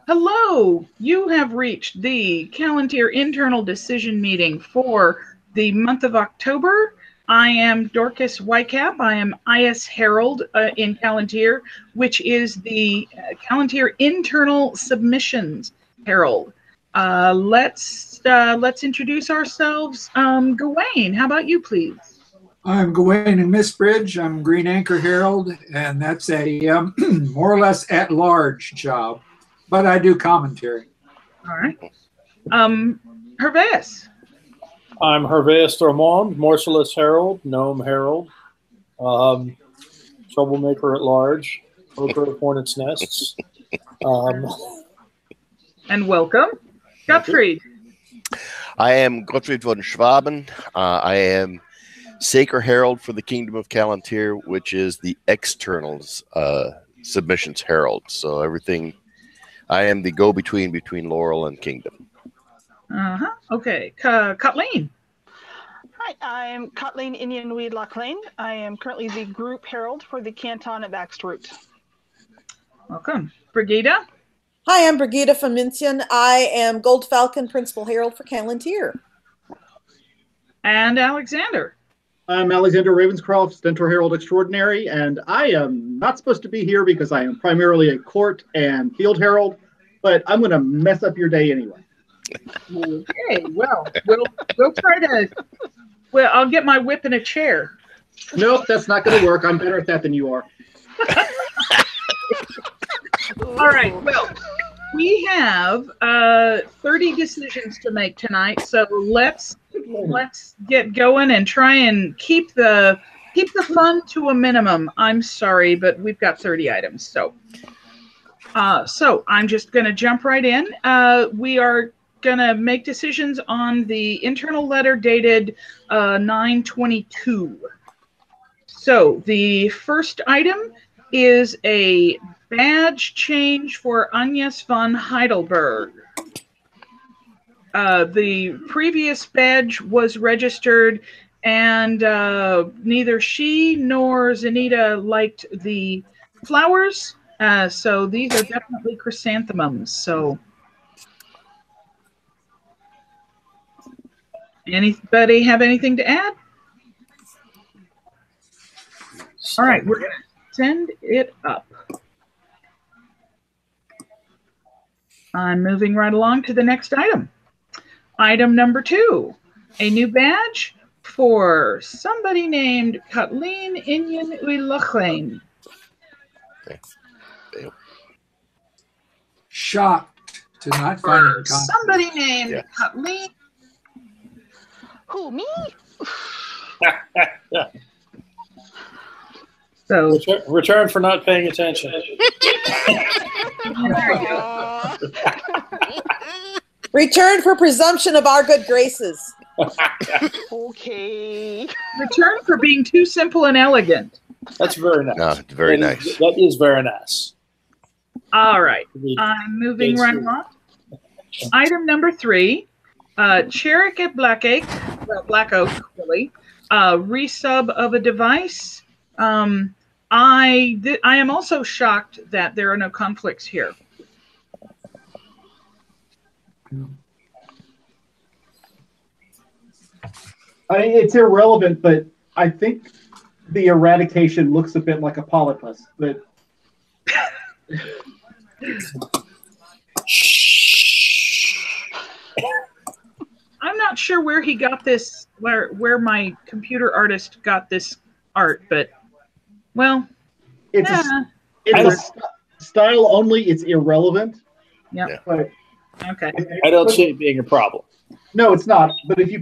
Hello, you have reached the Callantyre internal decision meeting for the month of October. I am Dorcas Whitecap. I am IS Herald in Callantyre, which is the Callantyre internal submissions Herald. Let's introduce ourselves. Gawain, how about you, please? I'm Gawain in Missbridge. I'm Green Anchor Herald, and that's a more or less at-large job, but I do commentary. All right. Hervé. I'm Hervé Dormond, Morceless Herald, Gnome Herald, Troublemaker at Large, Poker of Hornets' Nests. And welcome, Gottfried. I am Gottfried von Schwaben. I am Sacred Herald for the Kingdom of Callantyre, which is the externals submissions herald. So everything, I am the go-between between Laurel and Kingdom. Okay, Kathleen. Hi, I'm Kathleen Inyanweed Lachlan. I am currently the group herald for the Canton of Axtroot. Welcome, Brigida. Hi, I'm Brigida from Mincian. I am Gold Falcon Principal Herald for Callantyre. And Alexander. I'm Alexander Ravenscroft, Stentor Herald Extraordinary, and I am not supposed to be here because I am primarily a court and field herald, but I'm going to mess up your day anyway. Okay, well, we'll try to. Well, I'll get my whip in a chair. Nope, that's not going to work. I'm better at that than you are. All right, well, we have 30 decisions to make tonight, so let's get going and try and keep the fun to a minimum. I'm sorry, but we've got 30 items, so I'm just going to jump right in. We are going to make decisions on the internal letter dated 9/22. So the first item is a badge change for Agnes von Heidelberg. The previous badge was registered, and neither she nor Zenita liked the flowers, so these are definitely chrysanthemums. So, anybody have anything to add? All right, we're going to send it up. I'm moving right along to the next item. Item number 2, a new badge for somebody named Kathleen Inyan Uilachlain. Shocked to not find For somebody named Kathleen. Who, me? So Return for not paying attention. Return for presumption of our good graces. Okay. return for being too simple and elegant. That's very nice. No, very nice. That is very nice. All right, I'm moving right along. Item number 3, Cherrick at Black Oak, really. Resub of a device. I am also shocked that there are no conflicts here. It's irrelevant, but I think the eradication looks a bit like a polypus. But I'm not sure where he got this, where my computer artist got this art, but well, it's a style only. It's irrelevant. Yeah. But Okay. I don't see it being a problem. no, it's not. But if you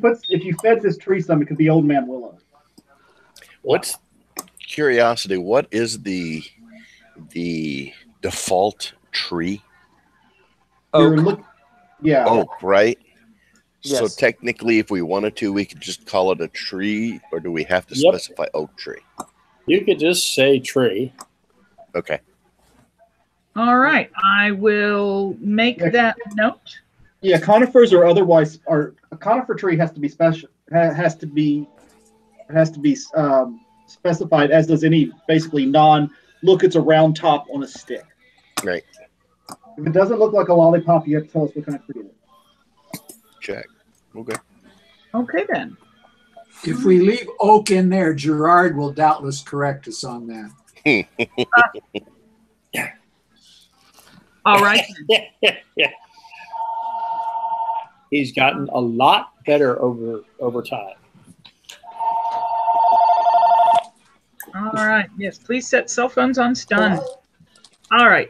fed this tree some, it could be Old Man Willow. What's curiosity? What is the default tree? Oak. Yeah. Oak, right? Yes. So technically, if we wanted to, we could just call it a tree, or do we have to specify oak tree? You could just say tree. Okay. All right. I will make that note. Yeah, conifers or otherwise, a conifer tree has to be special. Has to be specified, as does any basically look. It's a round top on a stick. Right. If it doesn't look like a lollipop, you have to tell us what kind of tree it is. Check. Okay. Okay, then. If we leave oak in there, Gerard will doubtless correct us on that. All right. He's gotten a lot better over time. All right. Yes, please set cell phones on stun. All right.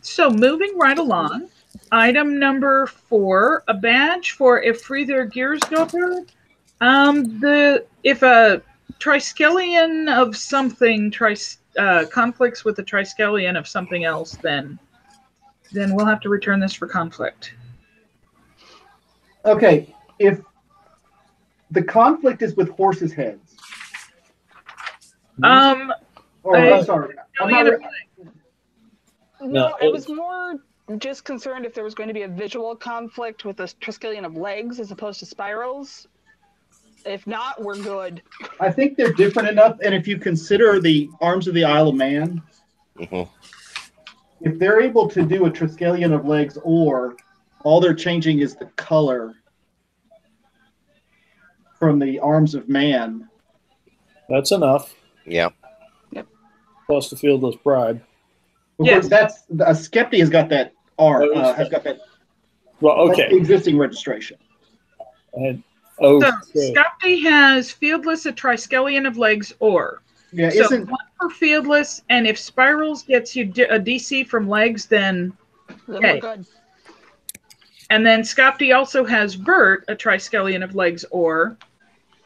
So moving right along, item number 4, a badge for if Frieder Giersdorfer. If a triskelion of something conflicts with a triskelion of something else, then we'll have to return this for conflict. Okay, if the conflict is with horses' heads. I'm sorry. No, I was more just concerned if there was going to be a visual conflict with a triskelion of legs as opposed to spirals. If not, we're good. I think they're different enough, and if you consider the arms of the Isle of Man, if they're able to do a triskelion of legs, or all they're changing is the color from the arms of man. That's enough. Yeah. Yep. Plus the fieldless bribe. Yes, that's a Skepti has got that arm. Has got that. Well, okay. That's the existing registration. And So Skepti has fieldless, a triskelion of legs, or. Yeah, so one for fieldless, and if spirals gets you a DC from legs, then we're good. And then Skepti also has Vert, a triskelion of legs, or.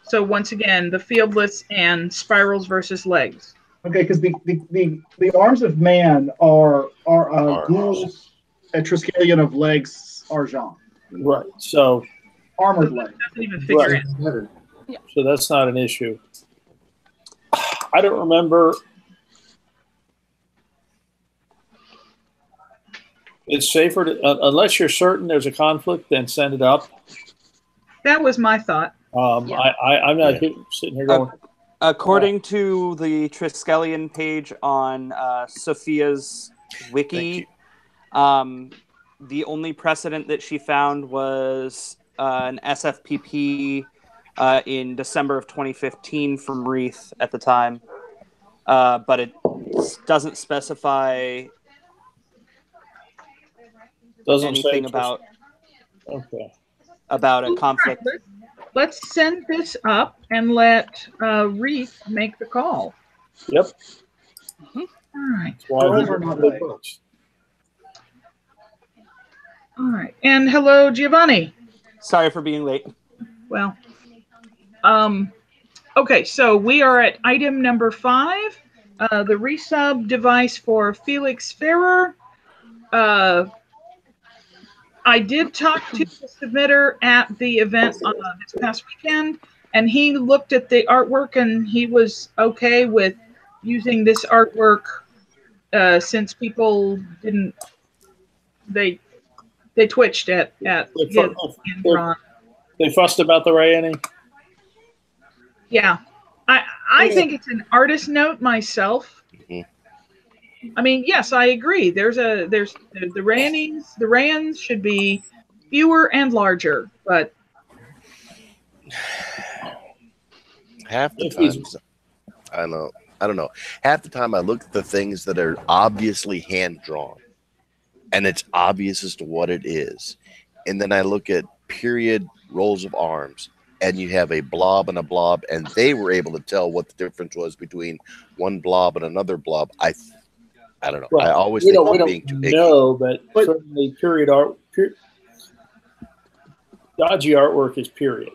So once again, the fieldless and spirals versus legs. Okay, because the arms of man are ghouls, a triskelion of legs, Argent. Right. So armored legs. Doesn't even figure in. Yeah. So that's not an issue. I don't remember. It's safer to, unless you're certain there's a conflict, then send it up. That was my thought. I'm not sitting here going. According to the Triskelion page on Sophia's wiki, the only precedent that she found was an SFPP in December of 2015 from Wreath at the time, but it doesn't specify anything about a conflict. Let's send this up and let Wreath make the call. Yep. All right. All right. And hello, Giovanni. Sorry for being late. Well, okay, so we are at item number 5, the resub device for Felix Ferrer. I did talk to the submitter at the event this past weekend, and he looked at the artwork and he was okay with using this artwork since people didn't they twitched at his hand. They fussed about the Rayani. Yeah, I think it's an artist note myself. I mean, yes, I agree. There's the Rayans should be fewer and larger, but half the time, I don't know. Half the time I look at the things that are obviously hand drawn, and it's obvious as to what it is, and then I look at period rolls of arms, and you have a blob and a blob, and they were able to tell what the difference was between one blob and another blob. I don't know. Well, I always think we're being too picky. No, but certainly dodgy artwork is period.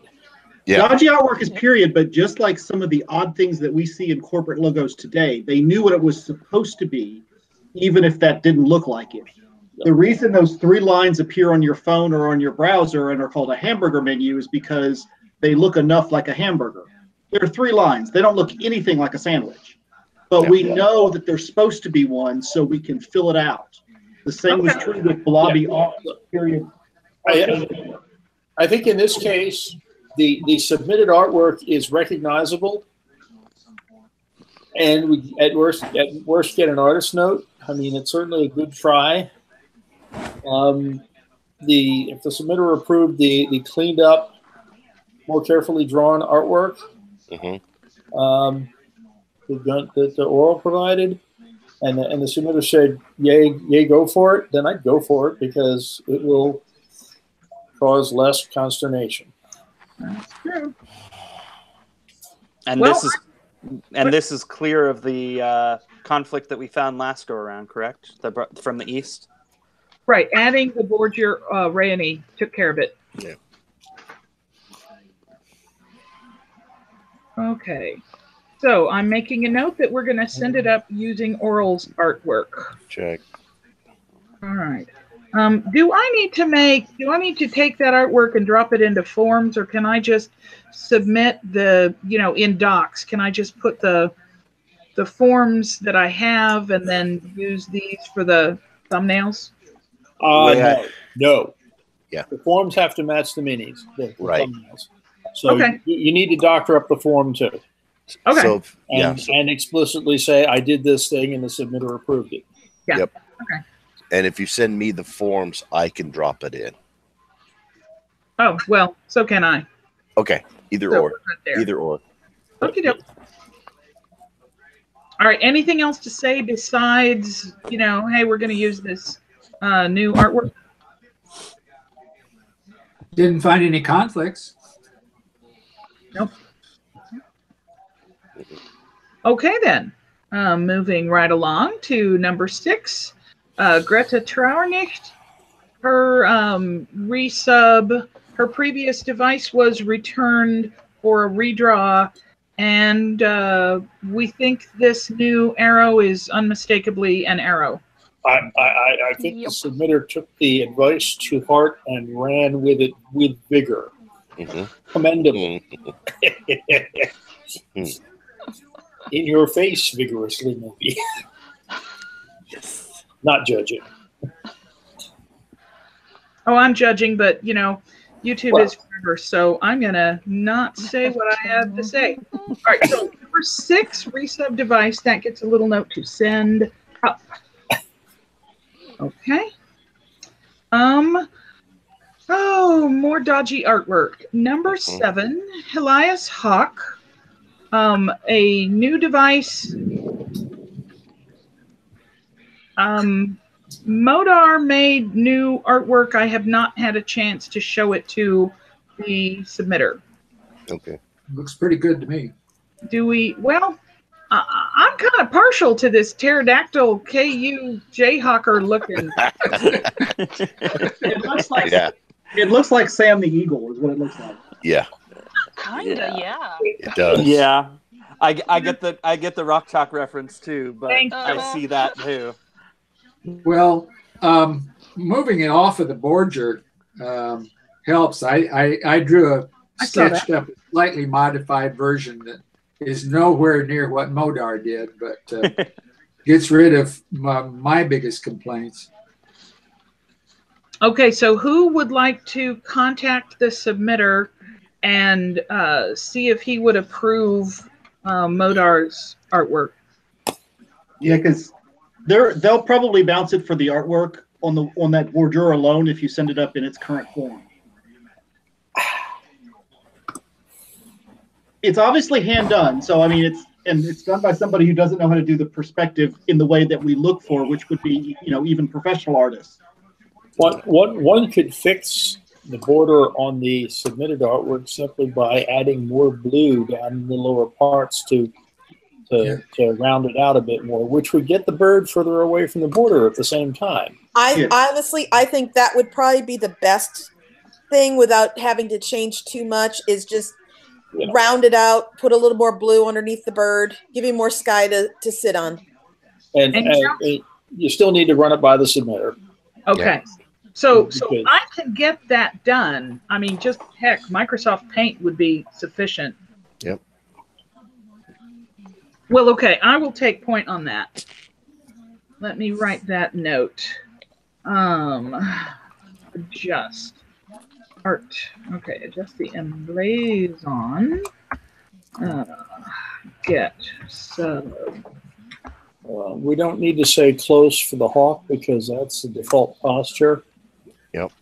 Yeah. Dodgy artwork is period, but just like some of the odd things that we see in corporate logos today, they knew what it was supposed to be, even if that didn't look like it. The reason those 3 lines appear on your phone or on your browser and are called a hamburger menu is because they look enough like a hamburger. There are 3 lines. They don't look anything like a sandwich. But we know that there's supposed to be one, so we can fill it out. The same was true with blobby period. I think in this case, the submitted artwork is recognizable, and we at worst get an artist note. I mean, it's certainly a good try. If the submitter approved the cleaned up, more carefully drawn artwork, that the oral provided, and the submitter said, yay, go for it, then I'd go for it because it will cause less consternation. That's true. And this is clear of the conflict that we found last go around, correct? From the east. Right, adding the Borgia Rayani took care of it. Yeah. Okay. So I'm making a note that we're going to send it up using Oral's artwork. Check. All right. Do I need to take that artwork and drop it into forms, or can I just submit in docs? Can I just put the forms that I have and then use these for the thumbnails? No. Yeah. The forms have to match the minis, the right. thumbnails. So you need to doctor up the form too. Okay. So, and explicitly say, I did this thing and the submitter approved it. Yeah. Yep. Okay. And if you send me the forms, I can drop it in. Oh, well, so can I. Okay. Either or. Okie doke. All right. Anything else to say besides, hey, we're going to use this new artwork? Didn't find any conflicts. Nope. Okay, then. Moving right along to number 6. Greta Trauernicht. Her resub, her previous device was returned for a redraw, and we think this new arrow is unmistakably an arrow. I think the submitter took the advice to heart and ran with it with vigor. Commendable. In your face, vigorously, maybe. Yes. Not judging. Oh, I'm judging, but YouTube is forever, so I'm gonna not say what I have to say. All right, so number 6, resub device, that gets a little note to send up. Okay. Oh, more dodgy artwork. Number 7, Elias Hawk. A new device. Modar made new artwork. I have not had a chance to show it to the submitter. Okay. Looks pretty good to me. Do we? Well, I'm kind of partial to this pterodactyl KU Jayhawker looking. It looks like it looks like Sam the Eagle is what it looks like. Yeah. Kinda, yeah. It does. Yeah. I get the Rock Chalk reference too, but I see that too. Well, moving it off of the Borgia helps. I drew a sketched up, slightly modified version that is nowhere near what Modar did, but gets rid of my biggest complaints. Okay, so who would like to contact the submitter and see if he would approve Modar's artwork? Yeah, because they'll probably bounce it for the artwork on that bordure alone if you send it up in its current form. It's obviously hand done, so I mean it's done by somebody who doesn't know how to do the perspective in the way that we look for, which would be even professional artists. One could fix the border on the submitted artwork simply by adding more blue down in the lower parts to round it out a bit more, which would get the bird further away from the border at the same time. Honestly, I think that would probably be the best thing without having to change too much, is just round it out, put a little more blue underneath the bird, give him more sky to sit on. And you still need to run it by the submitter. Okay. So I can get that done. I mean, just heck, Microsoft Paint would be sufficient. Yep. Well, okay, I will take point on that. Let me write that note. Adjust. Art. Okay, adjust the emblazon. Get sub. We don't need to say close for the hawk because that's the default posture. Yep.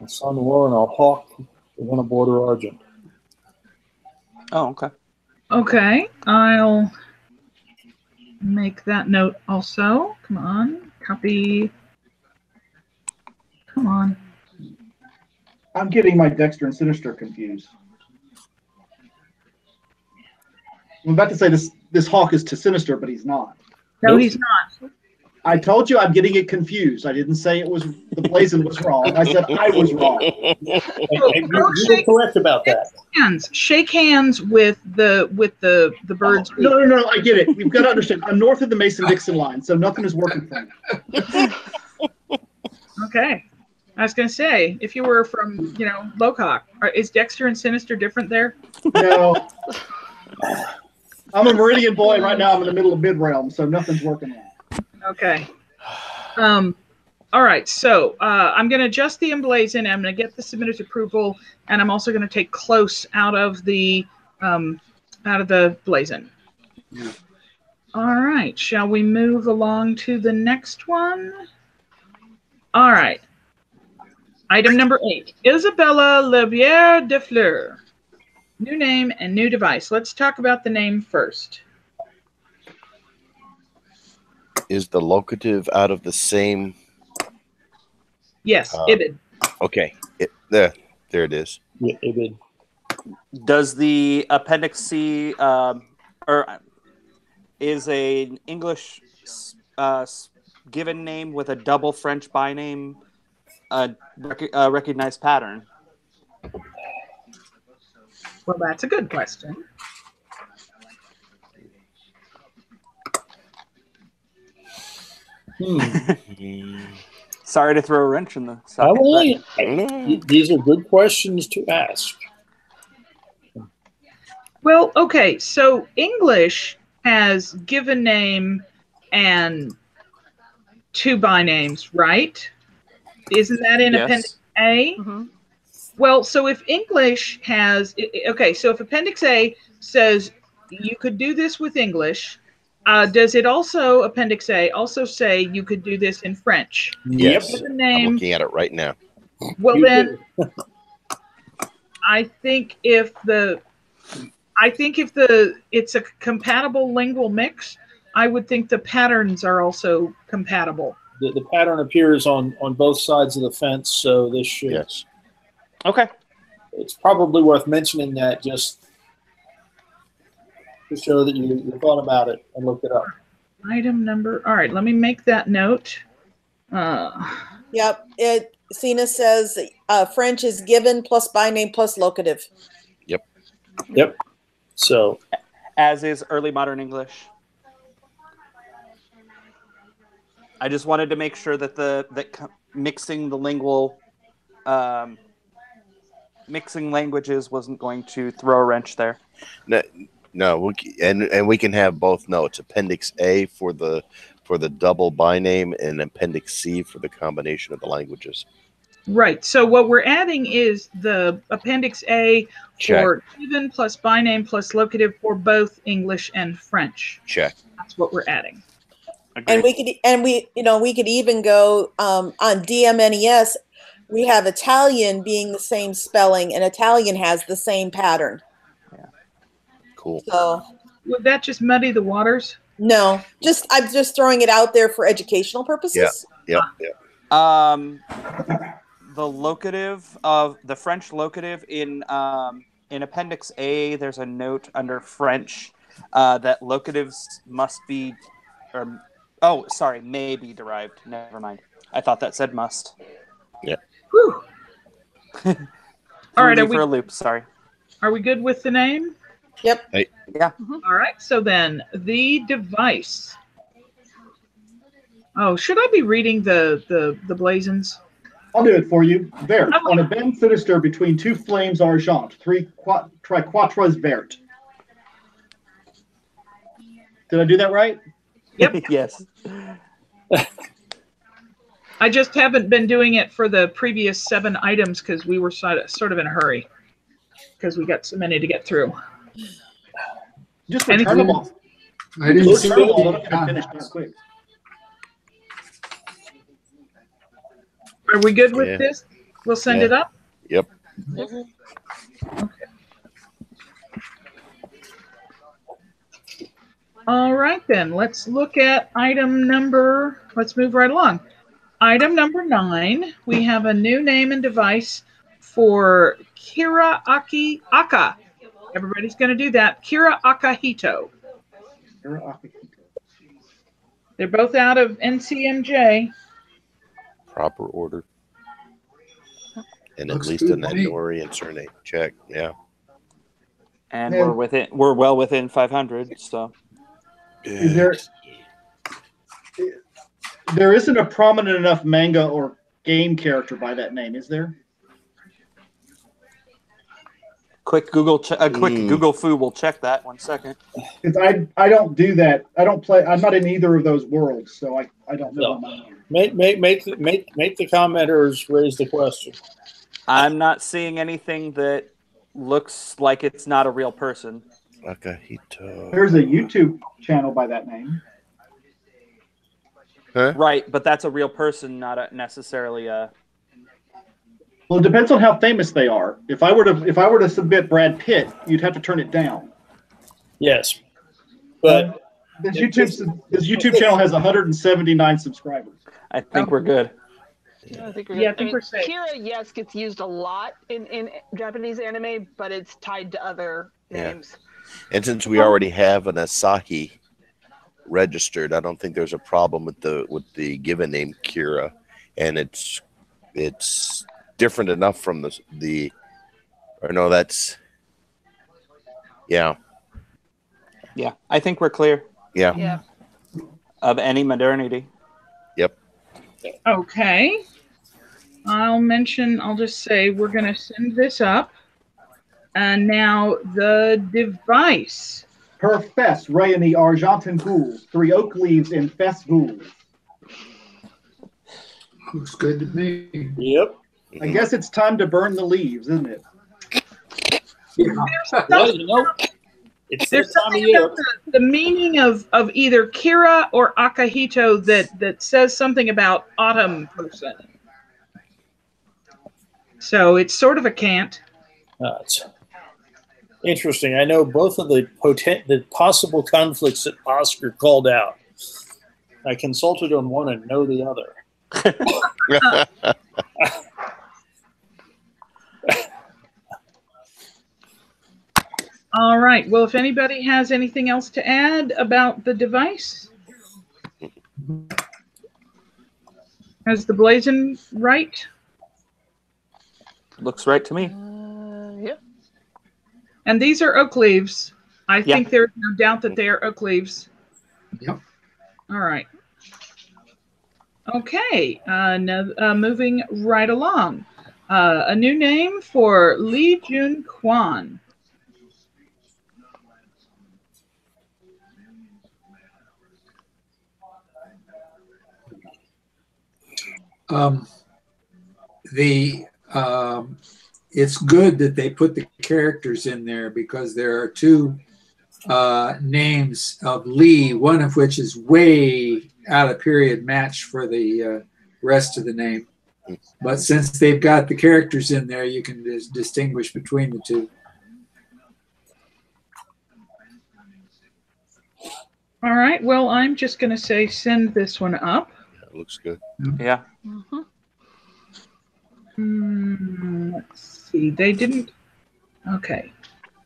A sun war and a hawk on a border argent. Oh, okay. Okay, I'll make that note also. Come on, copy. Come on. I'm getting my Dexter and Sinister confused. I'm about to say this hawk is to Sinister, but he's not. No, Nope. he's not. I told you I'm getting it confused. I didn't say it was the blazon was wrong. I said I was wrong. And you were correct about that. Shake hands with the birds. No, I get it. You've got to understand. I'm north of the Mason-Dixon line, so nothing is working for me. Okay. I was going to say, if you were from, Locock, is Dexter and Sinister different there? No. I'm a Meridian boy. Right now I'm in the middle of mid-realm, so nothing's working out. Okay. All right. So I'm going to adjust the emblazon. I'm going to get the submitter's approval, and I'm also going to take close out of the blazon. Yeah. All right. Shall we move along to the next one? All right. Item number 8. Isabella Leviere de Fleur. New name and new device. Let's talk about the name first. Is the locative out of the same? Yes, ibid. Okay, there it is. Yeah, ibid. Does the Appendix C or is an English given name with a double French byname a recognized pattern? Well, that's a good question. Sorry to throw a wrench in the socket. These are good questions to ask. Well, okay, so English has given name and 2 bynames, right? Isn't that in Appendix A? Mm-hmm. Well, so if English has, okay, so if Appendix A says you could do this with English, does it also, Appendix A, also say you could do this in French? Yes, The name, I'm looking at it right now. well, then, I think if it's a compatible lingual mix, I would think the patterns are also compatible. The pattern appears on both sides of the fence, so this should. Yes. Okay. It's probably worth mentioning that just to show that you thought about it and looked it up. Item number. All right, let me make that note. Yep. Sina says French is given plus byname plus locative. Yep. So, as is early modern English. I just wanted to make sure that mixing the lingual, mixing languages wasn't going to throw a wrench there. No, and we can have both notes. Appendix A for the double byname and Appendix C for the combination of the languages. Right. So what we're adding is the Appendix A for given plus byname plus locative for both English and French. Check. That's what we're adding. Agreed. And we could even go on DMNES. We have Italian being the same spelling, and Italian has the same pattern. Yeah. Cool. So Would that just muddy the waters? no, I'm just throwing it out there for educational purposes. Yeah. The locative of the French locative in Appendix A, there's a note under French that locatives must be, may be derived. Never mind. I thought that said must. Yeah. Whew. All right. For a loop. Sorry. Are we good with the name? Yep. Hey. Yeah. All right. So then the device. Oh, should I be reading the blazons? I'll do it for you. Vert. On a bend sinister between 2 flames argent. 3 triquatras vert. Did I do that right? Yep. Yes. I just haven't been doing it for the previous 7 items because we were sort of in a hurry because we got so many to get through. Just return them all. I didn't see Return them all. it. I'm going to finish that quick. Are we good with Yeah. this? We'll send Yeah. it up? Yep. Okay. All right, then. Let's look at item number, let's move right along. Item number 9, we have a new name and device for Kira Aka. Everybody's going to do that. Kira Akahito. They're both out of NCMJ. Proper order. And Looks at least good an to me. Andorian surname. Check. Yeah. And Yeah. we're well within 500. So Is there isn't a prominent enough manga or game character by that name, is there? quick Google foo will check that 1 second. Because I don't do that. I don't play. I'm not in either of those worlds, so I don't know. No. Make the commenters raise the question. I'm not seeing anything that looks like it's not a real person. Akahito. There's a YouTube channel by that name. Huh? Right, but that's a real person, not necessarily a. Well, it depends on how famous they are. If I were to submit Brad Pitt, you'd have to turn it down. Yes, but This YouTube channel has 179 subscribers. I think we're good. I think we're, Yeah, I good. think we're safe. Kira, yes, gets used a lot in Japanese anime, but it's tied to other names. And since we already have an Asahi registered, I don't think there's a problem with the given name Kira, and it's different enough from yeah. Yeah, I think we're clear Yeah. Yeah. of any modernity. Yep. Okay. I'll just say we're going to send this up. And now the device. Per fes, Rayani Argentin Ghoul, 3 oak leaves in fes Ghoul. Looks good to me. yep. I guess it's time to burn the leaves, isn't it? Well, you know, it's There's that time of something year. about the meaning of either Kira or Akahito that says something about autumn person. So it's sort of a cant. It's interesting. I know both of the possible conflicts that Oscar called out. I consulted on one and know the other. All right. Well, if anybody has anything else to add about the device, has the blazon right? Looks right to me. Yeah. And these are oak leaves. I think there's no doubt that they are oak leaves. Yep. All right. Okay. Moving right along. A new name for Lee Jun Kwan. It's good that they put the characters in there because there are 2 names of Lee, one of which is way out of period match for the rest of the name. But since they've got the characters in there, you can distinguish between the 2. All right. Well, I'm just going to say send this one up. It looks good. Yeah. Let's see. They didn't. Okay.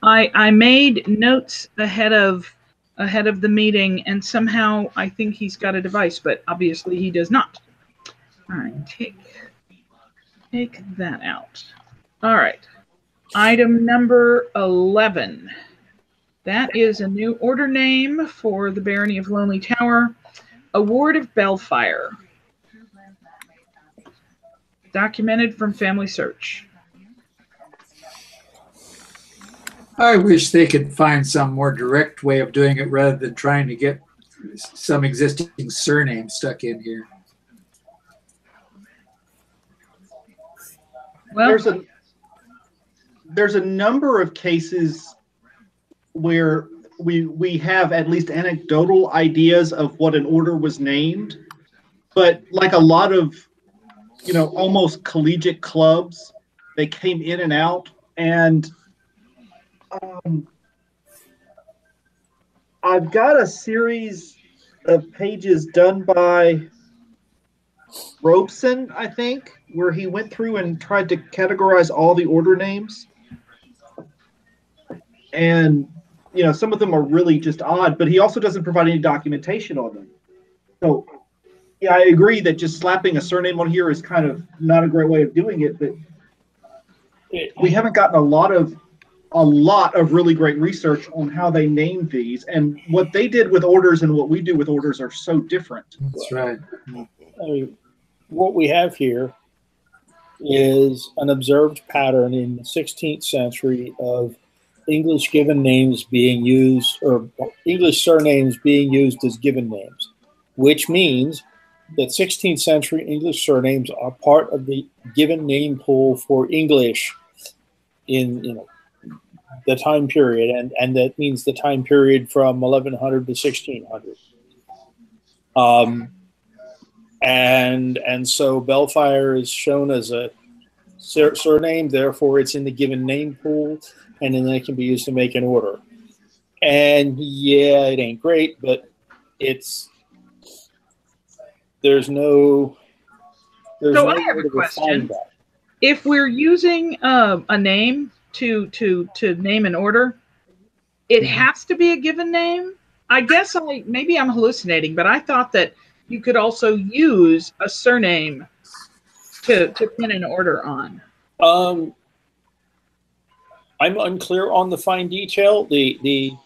I made notes ahead of the meeting, and somehow I think he's got a device, but obviously he does not. All right. Take that out. All right. Item number 11. That is a new order name for the Barony of Lonely Tower. Award of Bellfire. Documented from Family Search. I wish they could find some more direct way of doing it rather than trying to get some existing surname stuck in here. Well, there's a number of cases where we have at least anecdotal ideas of what an order was named, but like a lot of almost collegiate clubs. They came in and out, and I've got a series of pages done by Robeson, I think, where he went through and tried to categorize all the order names. And, some of them are really just odd, but he also doesn't provide any documentation on them. So, yeah, I agree that just slapping a surname on here is kind of not a great way of doing it, but we haven't gotten a lot of really great research on how they name these, and what they did with orders and what we do with orders are so different. That's right. I mean, what we have here is an observed pattern in the 16th century of English given names being used, or English surnames being used as given names, which means that 16th century English surnames are part of the given name pool for English in the time period, and that means the time period from 1100 to 1600. And so Bellfire is shown as a surname, therefore it's in the given name pool, and then it can be used to make an order. And yeah, it ain't great, but there's no So I have a question. If we're using a name to name an order, it has to be a given name? I guess maybe I'm hallucinating, but I thought that you could also use a surname to pin an order on. I'm unclear on the fine detail. They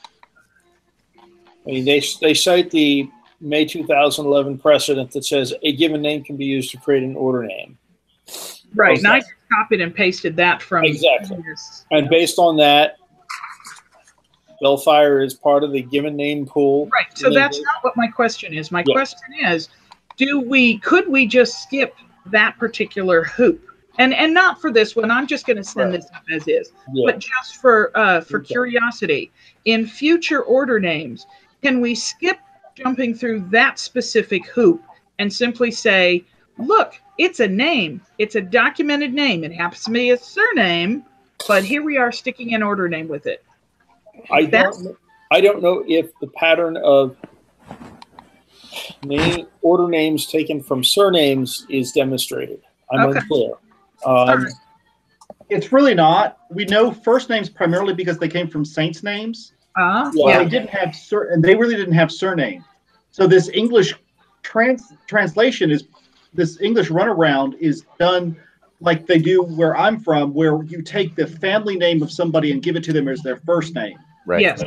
cite the May 2011 precedent that says a given name can be used to create an order name. Right, and I just copied and pasted that from exactly. And based on that, Bellfire is part of the given name pool. Right. So that's not what my question is. My question is, could we just skip that particular hoop? And not for this one. I'm just going to send this up as is. Yeah. But just for curiosity, in future order names, can we skip jumping through that specific hoop and simply say, look, it's a name. It's a documented name. It happens to be a surname, but here we are sticking an order name with it. I don't know if the pattern of order names taken from surnames is demonstrated. I'm unclear. It's really not. We know first names primarily because they came from saints' names. They didn't have and they really didn't have surname. So this English translation is this English runaround is done like they do where I'm from, where you take the family name of somebody and give it to them as their first name. Right. Yes.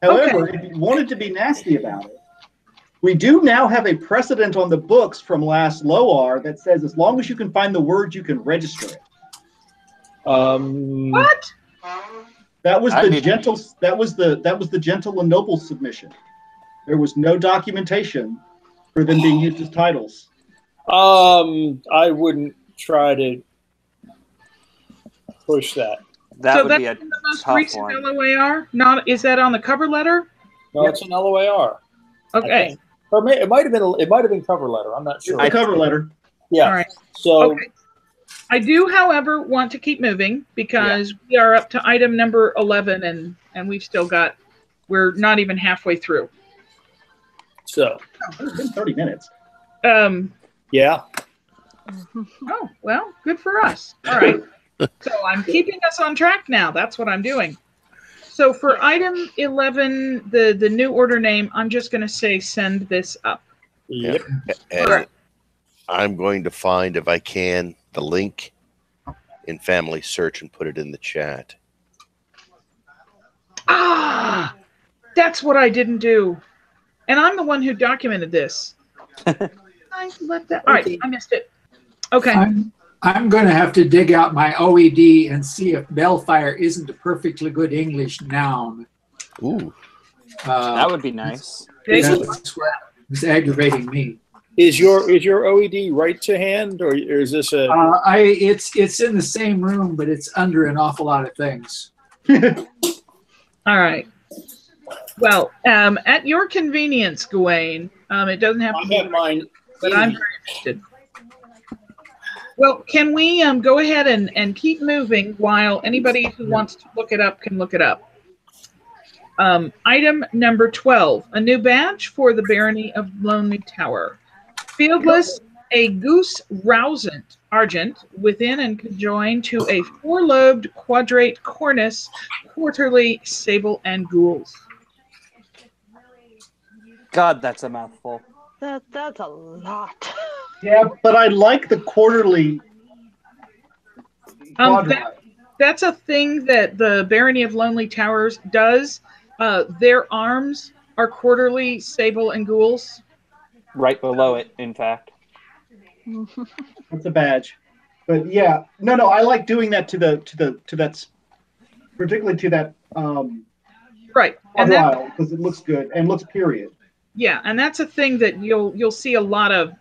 However, if you wanted to be nasty about it, we do now have a precedent on the books from last Loar that says as long as you can find the word, you can register it. What? That was the gentle. That was the gentle and noble submission. There was no documentation for them being used as titles. I wouldn't try to push that. That would be a the most recent one. LOAR? Is that on the cover letter? No, it's an LOAR. Okay. Or it might have been cover letter. I'm not sure. It's a cover letter. Yeah. All right. So. Okay. I do, however, want to keep moving because we are up to item number 11, and we've still got. We're not even halfway through. So. It's been 30 minutes. Yeah. Oh, well, good for us. All right. So I'm keeping us on track now. That's what I'm doing. So for item 11, the new order name, I'm just going to say send this up. Yep. And I'm going to find, if I can, the link in Family Search and put it in the chat. Ah, that's what I didn't do. And I'm the one who documented this. I let that. All right, I missed it. Okay. I'm going to have to dig out my OED and see if Bellfire isn't a perfectly good English noun. Ooh. That would be nice. That's what is aggravating me. Is your OED right to hand, or is this a? It's in the same room, but it's under an awful lot of things. All right. Well, at your convenience, Gawain. It doesn't have to I be, have mine. but I'm very interested. Well, can we go ahead and keep moving while anybody who wants to look it up can look it up? Item number 12, a new badge for the Barony of Lonely Tower. Fieldless, a goose rousant argent within and conjoined to a four-lobed quadrate cornice, quarterly sable and gules. God, that's a mouthful. That's a lot. Yeah, but I like the quarterly. That's a thing that the Barony of Lonely Towers does. Their arms are quarterly sable and gules. Right below it, in fact. That's a badge. But yeah, no, I like doing that to that, particularly to that right, and quadrile, because it looks good and looks period. Yeah, and that's a thing that you'll see a lot of,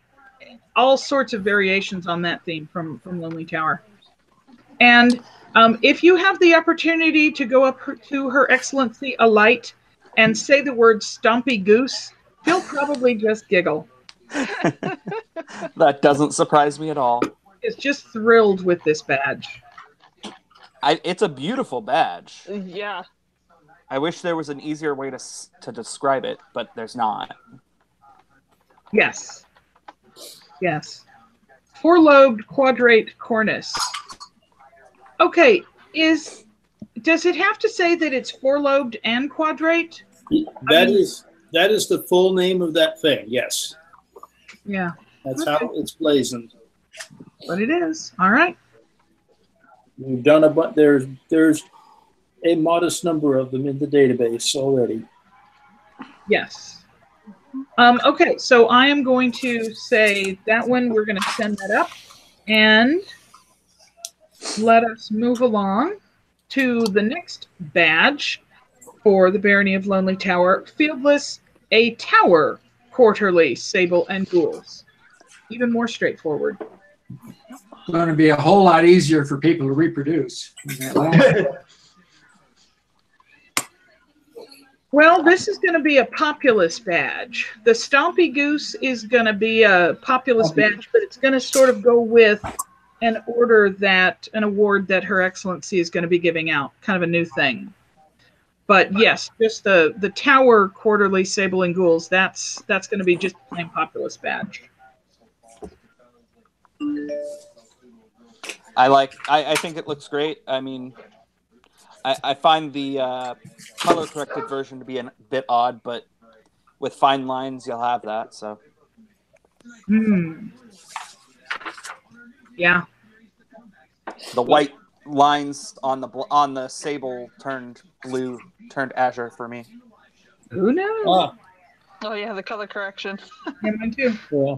all sorts of variations on that theme from Lonely Tower. And if you have the opportunity to go up to Her Excellency Alight and say the word "stompy goose," he'll probably just giggle. That doesn't surprise me at all. He's just thrilled with this badge. It's a beautiful badge. Yeah. I wish there was an easier way to describe it, but there's not. Yes. Yes. Four-lobed quadrate cornice. Okay, does it have to say that it's four-lobed and quadrate? That is the full name of that thing, yes. Yeah. That's how it's blazoned. But it is. All right. We've done there's a modest number of them in the database already. Yes. Okay, so I am going to say that one, we're going to send that up, and let us move along to the next badge for the Barony of Lonely Tower. Fieldless, a tower, quarterly, sable and gules. Even more straightforward. It's going to be a whole lot easier for people to reproduce. Well, this is going to be a populous badge. The Stompy Goose is going to be a populous badge, but it's going to sort of go with an award that Her Excellency is going to be giving out, kind of a new thing. But yes, just the Tower quarterly sable and gules, that's going to be just a plain populous badge. I think it looks great. I mean, I find the color corrected version to be a bit odd, but with fine lines, you'll have that. So, yeah, the white lines on the sable turned blue, turned azure for me. Who knows? Oh yeah, the color correction. Yeah, mine too. Yeah,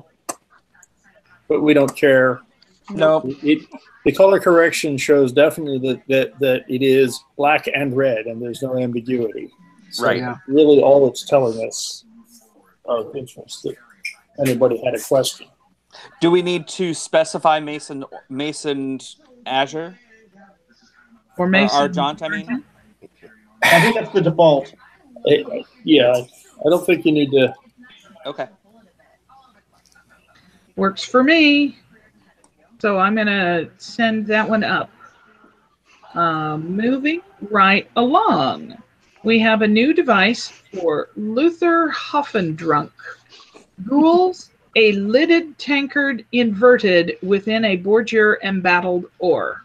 but we don't care. No, the color correction shows definitely that it is black and red, and there's no ambiguity. So right. Yeah. Really, all it's telling us of interest. If anybody had a question, do we need to specify Mason azure Or Mason Argent? I mean, I think that's the default. yeah, I don't think you need to. Okay. Works for me. So I'm going to send that one up. Moving right along. We have a new device for Luther Hoffendrunk. Gules, a lidded tankard inverted within a bordure embattled ore.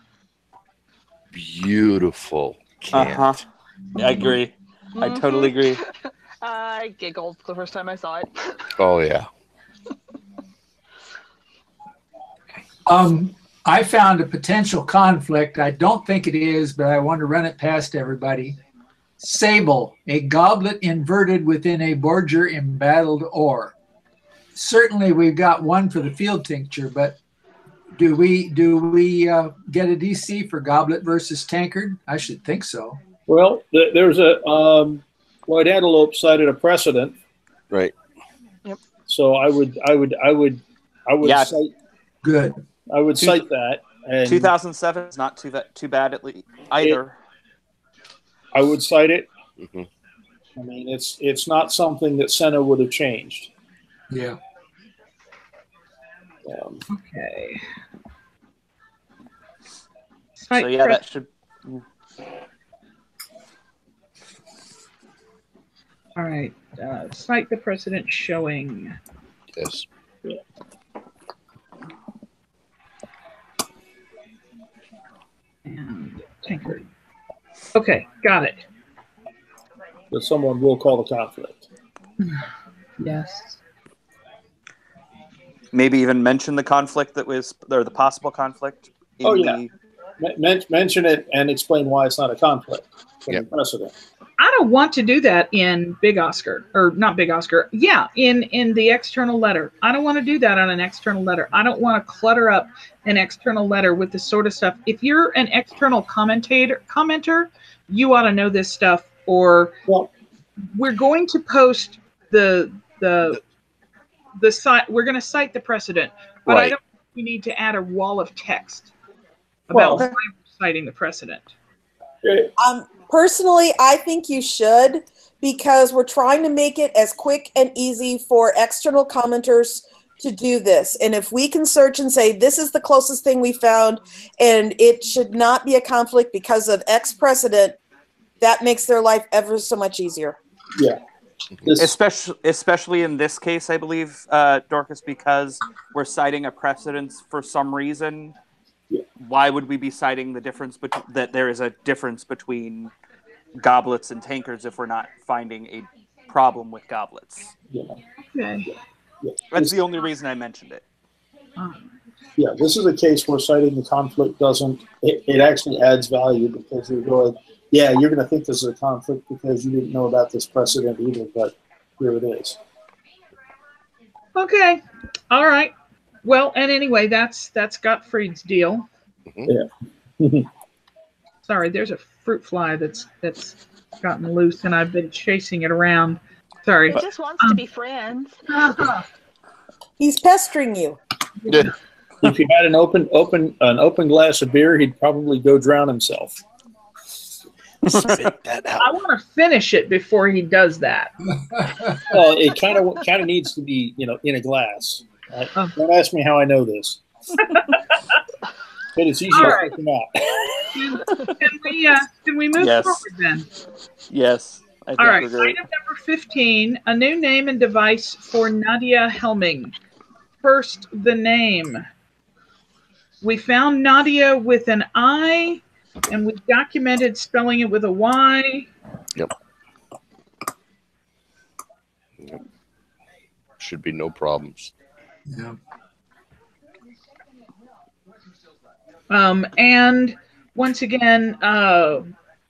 Beautiful. Can't. I agree. I totally agree. I giggled the first time I saw it. Oh yeah. I found a potential conflict. I don't think it is, but I want to run it past everybody. Sable, a goblet inverted within a bordure embattled ore. Certainly, we've got one for the field tincture, but do we get a DC for goblet versus tankard? I should think so. Well, there's White Antelope cited a precedent, Right. Yep. so I would Yeah. cite. Good. I would cite that. And 2007 is not too bad at least either. I would cite it. Mm-hmm. I mean, it's not something that Senna would have changed. Yeah. Okay. So yeah, that should. All right. Cite the precedent showing. Yes. And Tankard. Okay, got it. But someone will call the conflict. Yes. Maybe even mention the conflict that was, or the possible conflict. Oh, yeah. Mention it and explain why it's not a conflict. Yep. Precedent. I don't want to do that in Big Oscar, or not Big Oscar. Yeah, in the external letter. I don't want to do that on an external letter. I don't want to clutter up an external letter with this sort of stuff. If you're an external commenter, you ought to know this stuff. Or we're going to post the site. We're going to cite the precedent, but I don't think we need to add a wall of text about why we're citing the precedent. Personally, I think you should, because we're trying to make it as quick and easy for external commenters to do this. And if we can search and say, this is the closest thing we found, and it should not be a conflict because of X precedent, that makes their life ever so much easier. Yeah. Especially in this case, I believe, Dorcas, because we're citing a precedence for some reason. Yeah. Why would we be citing the difference that there is a difference between goblets and tankards if we're not finding a problem with goblets? Yeah. Okay. Yeah. That's the only reason I mentioned it. Yeah, this is a case where citing the conflict doesn't, it actually adds value, because you're going, yeah, you're going to think this is a conflict because you didn't know about this precedent either, but here it is. Okay. All right. Well, and anyway, that's Gottfried's deal. Yeah. Sorry, there's a fruit fly that's gotten loose, and I've been chasing it around. Sorry. It just wants to be friends. He's pestering you. Yeah. If you had an open glass of beer, he'd probably go drown himself. Spit that out. I want to finish it before he does that. Well, it kind of needs to be, in a glass. Don't ask me how I know this. But it's easy to come out. Can we move forward then? Yes. All right. Item number 15, a new name and device for Nadia Helming. First, the name. We found Nadia with an I, and we documented spelling it with a Y. Yep. Should be no problems. Yeah. And once again,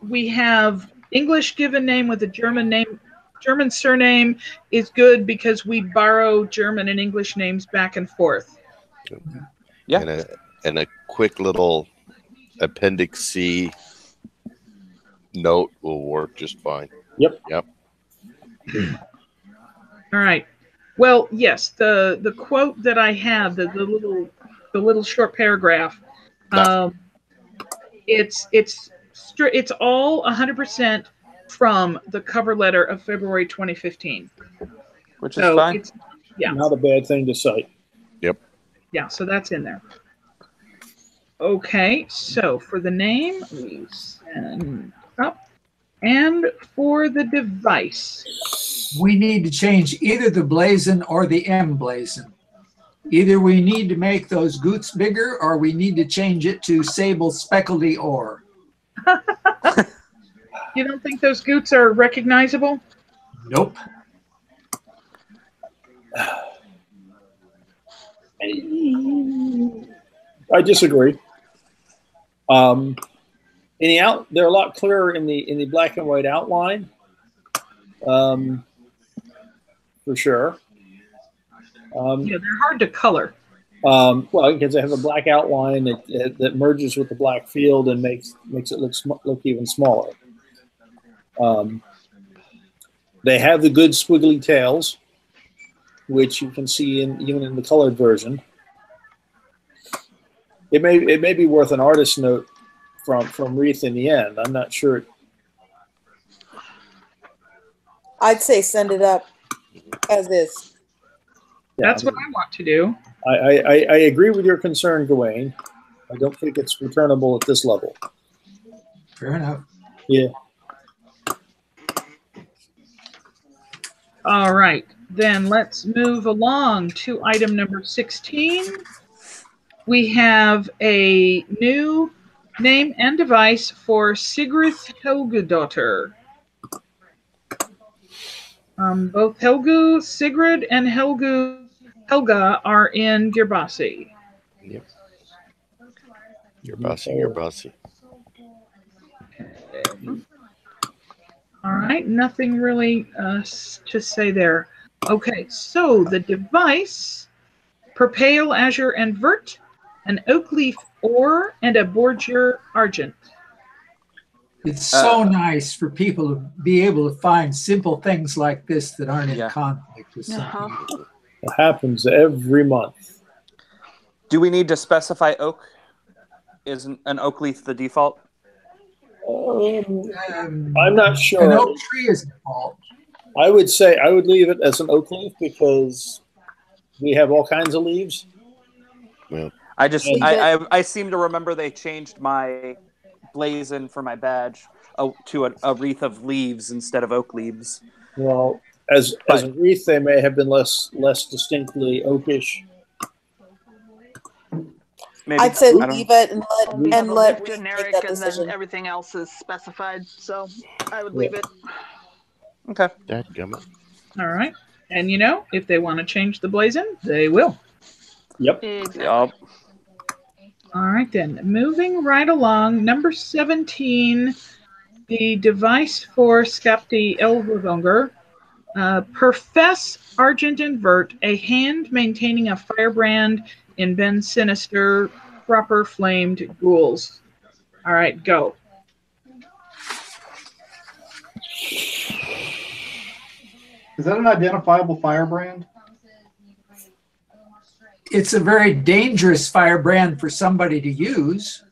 we have English given name with a German name. German surname is good because we borrow German and English names back and forth. Yeah. And a quick little Appendix C note will work just fine. Yep. All right. Well, yes, the quote that I have, the little short paragraph, it's all 100% from the cover letter of February 2015. Which is fine. Yeah. Not a bad thing to cite. Yep. Yeah, so that's in there. Okay, so for the name, we send up. And for the device, We need to change either the blazon or the emblazon. Either we need to make those goots bigger, or we need to change it to sable speckledy ore. you don't think those goots are recognizable? Nope. I disagree. They're a lot clearer in the black and white outline, for sure. Yeah, they're hard to color. Well, because they have a black outline that merges with the black field and makes it look even smaller. They have the good squiggly tails, which you can see even in the colored version. It may be worth an artist note from Reith in the end. I'm not sure. I'd say send it up as is. That's what I want to do. I agree with your concern, Gawain. I don't think it's returnable at this level. Fair enough. Yeah. All right, then let's move along to item number 16. We have a new name and device for Sigrid Helgadottir. Both Helgu, Sigrid, and Helga are in Gearbasi. Yep. Gearbasi. All right, nothing really to say there. Okay, so the device, Perpale Azure and Vert, an oak leaf ore, and a Borgia argent. It's so nice for people to be able to find simple things like this that aren't in conflict with something. It happens every month. Do we need to specify oak? Is an oak leaf the default? I'm not sure. An oak tree is default. I would say I would leave it as an oak leaf because we have all kinds of leaves. Well, I seem to remember they changed my blazon for my badge to a wreath of leaves instead of oak leaves. Well, as a wreath, they may have been less distinctly oakish. Maybe. I'd say leave it and let generic, make that and decision. then everything else is specified. So I would leave it. Okay. Dadgummit. All right, and if they want to change the blazon, they will. Yep. Exactly. Yep. All right, then. Moving right along, number 17, the device for Skapti Elvavunger. Profess Argent Invert, a hand maintaining a firebrand in Ben Sinister, proper flamed ghouls. All right, go. Is that an identifiable firebrand? It's a very dangerous firebrand for somebody to use.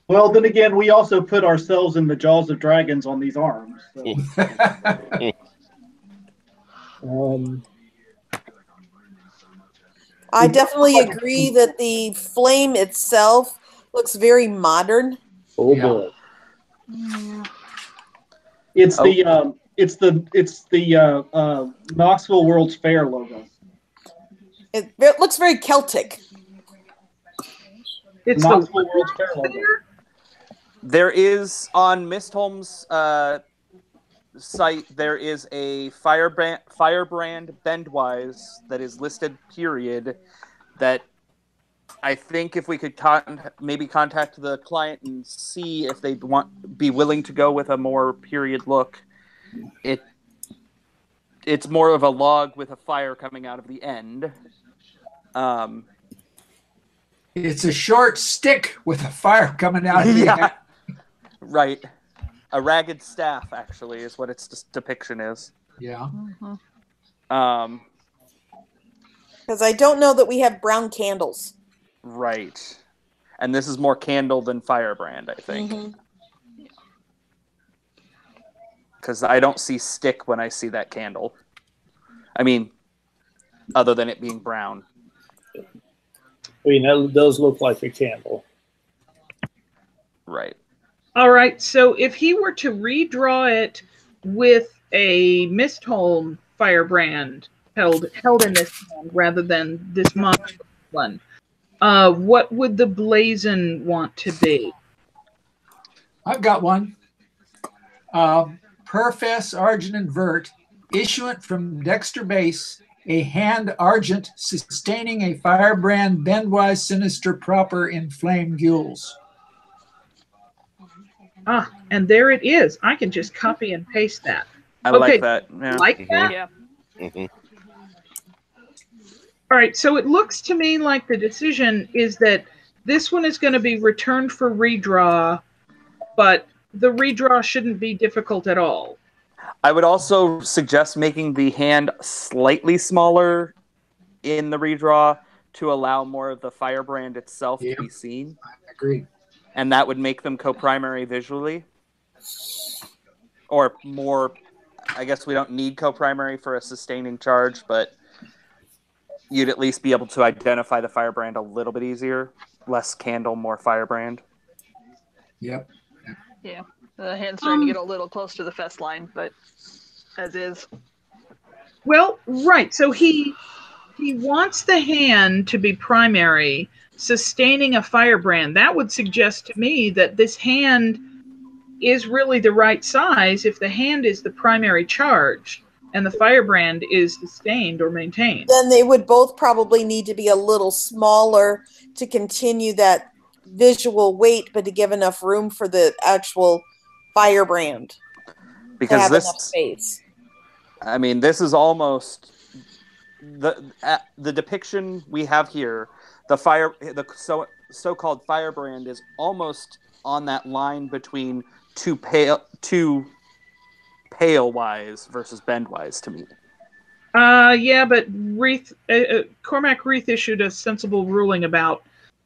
Well, then again, we also put ourselves in the jaws of dragons on these arms. So. I definitely agree that the flame itself looks very modern. Oh boy! It's the Knoxville World's Fair logo. It looks very Celtic. It's Knoxville World's Fair logo. There is on Mistholm's site. There is a firebrand Bendwise that is listed. Period. That I think if we could maybe contact the client and see if they'd be willing to go with a more period look. It's more of a log with a fire coming out of the end. It's a short stick with a fire coming out of the end. Right. A ragged staff, actually, is what its depiction is. Yeah. Because I don't know that we have brown candles. Right. And this is more candle than firebrand, I think. Because I don't see stick when I see that candle. I mean, other than it being brown. I mean, that does look like a candle. Right. All right, so if he were to redraw it with a Mistholm firebrand held in this hand rather than this monster one, what would the blazon want to be? I've got one. Profess Argent and Vert, issuant from Dexter Base, a hand argent sustaining a firebrand Bendwise Sinister proper in flame gules. Ah, and there it is. I can just copy and paste that. I like that. Yeah. Like that? Yeah. All right, so it looks to me like the decision is that this one is going to be returned for redraw, but the redraw shouldn't be difficult at all. I would also suggest making the hand slightly smaller in the redraw to allow more of the firebrand itself to be seen. I agree. And that would make them co-primary visually. Or more, I guess we don't need co-primary for a sustaining charge, but you'd at least be able to identify the firebrand a little bit easier. Less candle, more firebrand. Yep. Yeah. The hand's starting to get a little close to the fest line, but as is. Well, right. So he wants the hand to be primary, sustaining a firebrand. That would suggest to me that this hand is really the right size if the hand is the primary charge and the firebrand is sustained or maintained. Then they would both probably need to be a little smaller to continue that visual weight, but to give enough room for the actual firebrand. Because to have this enough space. I mean, this is almost the depiction we have here. The so-called firebrand is almost on that line between too pale wise versus bend wise to me. Yeah, but Cormac Reith issued a sensible ruling about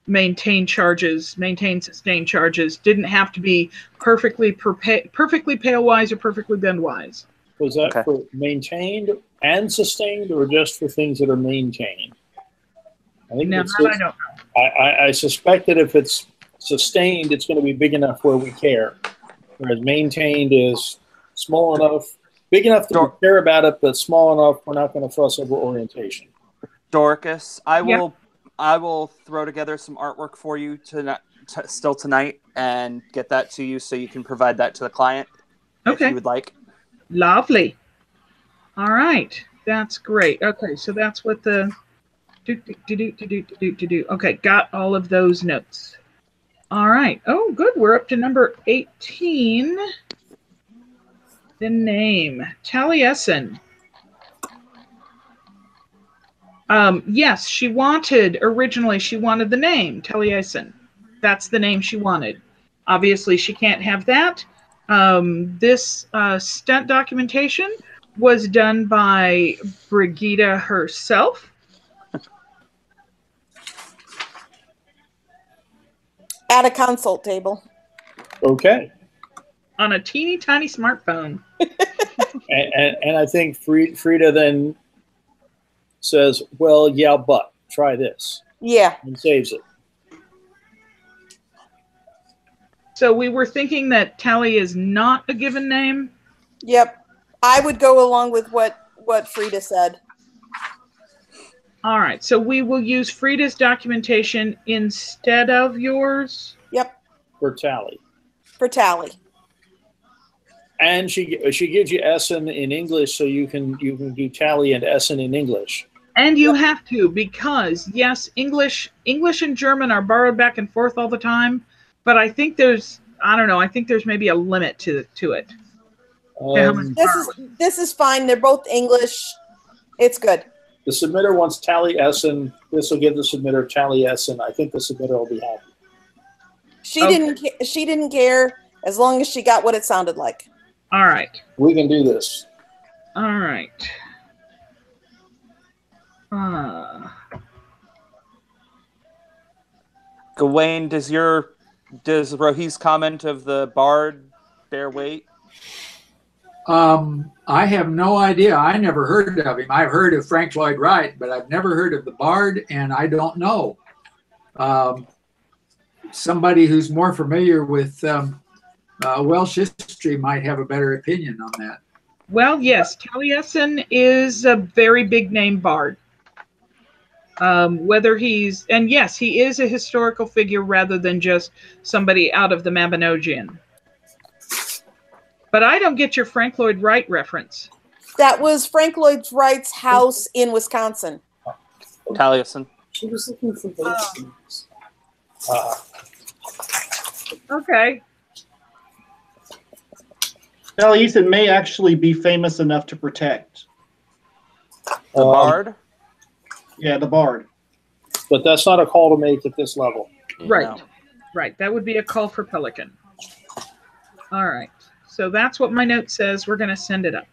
maintain sustained charges. Didn't have to be perfectly pale wise or perfectly bend wise. Was that for maintained and sustained, or just for things that are maintained? I think I don't know. I suspect that if it's sustained, it's going to be big enough where we care, whereas maintained is small enough, big enough that we care about it, but small enough we're not going to fuss over orientation. Dorcas, I will throw together some artwork for you still tonight and get that to you so you can provide that to the client if you would like. Lovely. All right. That's great. Okay, so that's what the Okay, got all of those notes. All right. Oh, good. We're up to number 18. The name. Taliesin. Yes, originally she wanted the name, Taliesin. That's the name she wanted. Obviously, she can't have that. This stunt documentation was done by Brigida herself. At a consult table. Okay. On a teeny tiny smartphone. and I think Frida then says, well, yeah, but try this. Yeah. And saves it. So we were thinking that Tally is not a given name? Yep. I would go along with what Frida said. All right. So we will use Frida's documentation instead of yours? Yep. For Tally. For Tally. And she gives you Essen in English, so you can do Tally and Essen in English. And you have to, because yes, English and German are borrowed back and forth all the time. But I think there's maybe a limit to it. This is fine. They're both English. It's good. The submitter wants Tally Essen. This will give the submitter Tally Essen. I think the submitter will be happy. She didn't care as long as she got what it sounded like. All right. We can do this. All right. Gawain, does Rohi's comment of the bard bear weight? I have no idea. I never heard of him. I've heard of Frank Lloyd Wright, but I've never heard of the bard, and I don't know. Somebody who's more familiar with Welsh history might have a better opinion on that. Well, yes, Taliesin is a very big name bard. Yes, he is a historical figure rather than just somebody out of the Mabinogion. But I don't get your Frank Lloyd Wright reference. That was Frank Lloyd Wright's house in Wisconsin. Taliesin. She was looking for those things. Okay. Taliesin may actually be famous enough to protect. The bard? Yeah, the bard. But that's not a call to make at this level. Right. No. Right. That would be a call for Pelican. All right. So that's what my note says. We're going to send it up.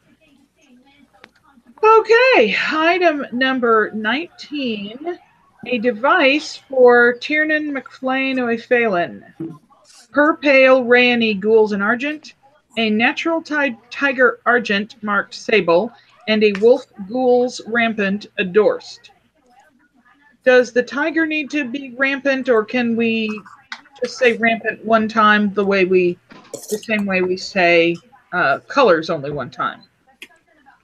Okay. Item number 19. A device for Tiernan McFlain O'Phelan. Per pale Rayani Ghouls in Argent. a natural tiger argent marked sable, and a wolf gules rampant adorst. Does the tiger need to be rampant, or can we just say rampant one time the same way we say colors only one time?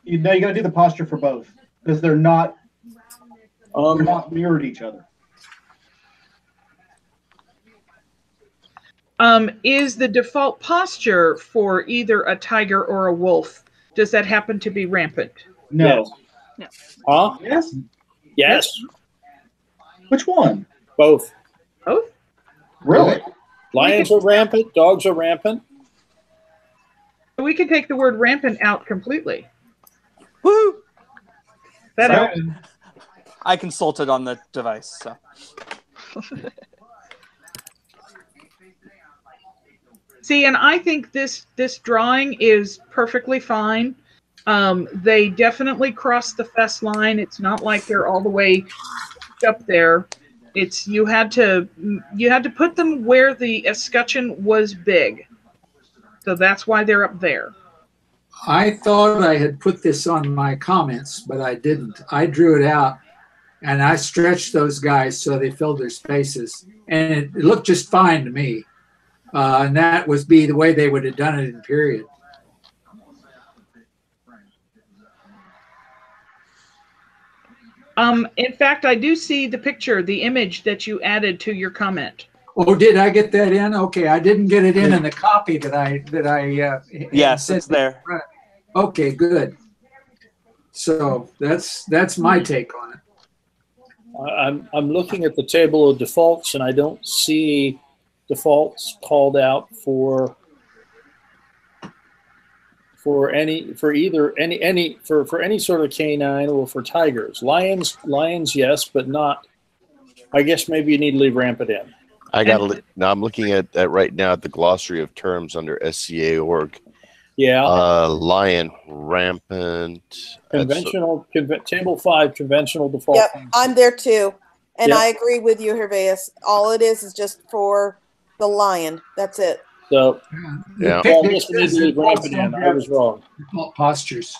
You got to do the posture for both because they're not mirrored each other. Is the default posture for either a tiger or a wolf, does that happen to be rampant? No. Yes. Huh? Yes. Yes. Which one? Both. Both? Really? Lions are rampant. Dogs are rampant. We can take the word rampant out completely. Woo! I consulted on the device, so. See, and I think this drawing is perfectly fine. They definitely crossed the fess line. It's not like they're all the way up there. It's you had to put them where the escutcheon was big. So that's why they're up there. I thought I had put this on my comments, but I didn't. I drew it out and I stretched those guys so they filled their spaces. And it looked just fine to me. And that would be the way they would have done it in period. In fact, I do see the picture, the image that you added to your comment. Oh, did I get that in? Okay, I didn't get it in the copy that I yes, it's there. Okay, good. So that's my take on it. I'm looking at the table of defaults, and I don't see defaults called out for any sort of canine or for tigers. Lions, yes, but not. I guess maybe you need to leave rampant in. Now I'm looking at right now at the glossary of terms under SCA.org. Yeah. Lion, rampant. Conventional, table 5, conventional default. Yep, I'm there too. And Yep. I agree with you, Herveus. All it is just for the lion. That's it. So, Yeah. well, I guess we need to leave rampant in. I was wrong. Postures.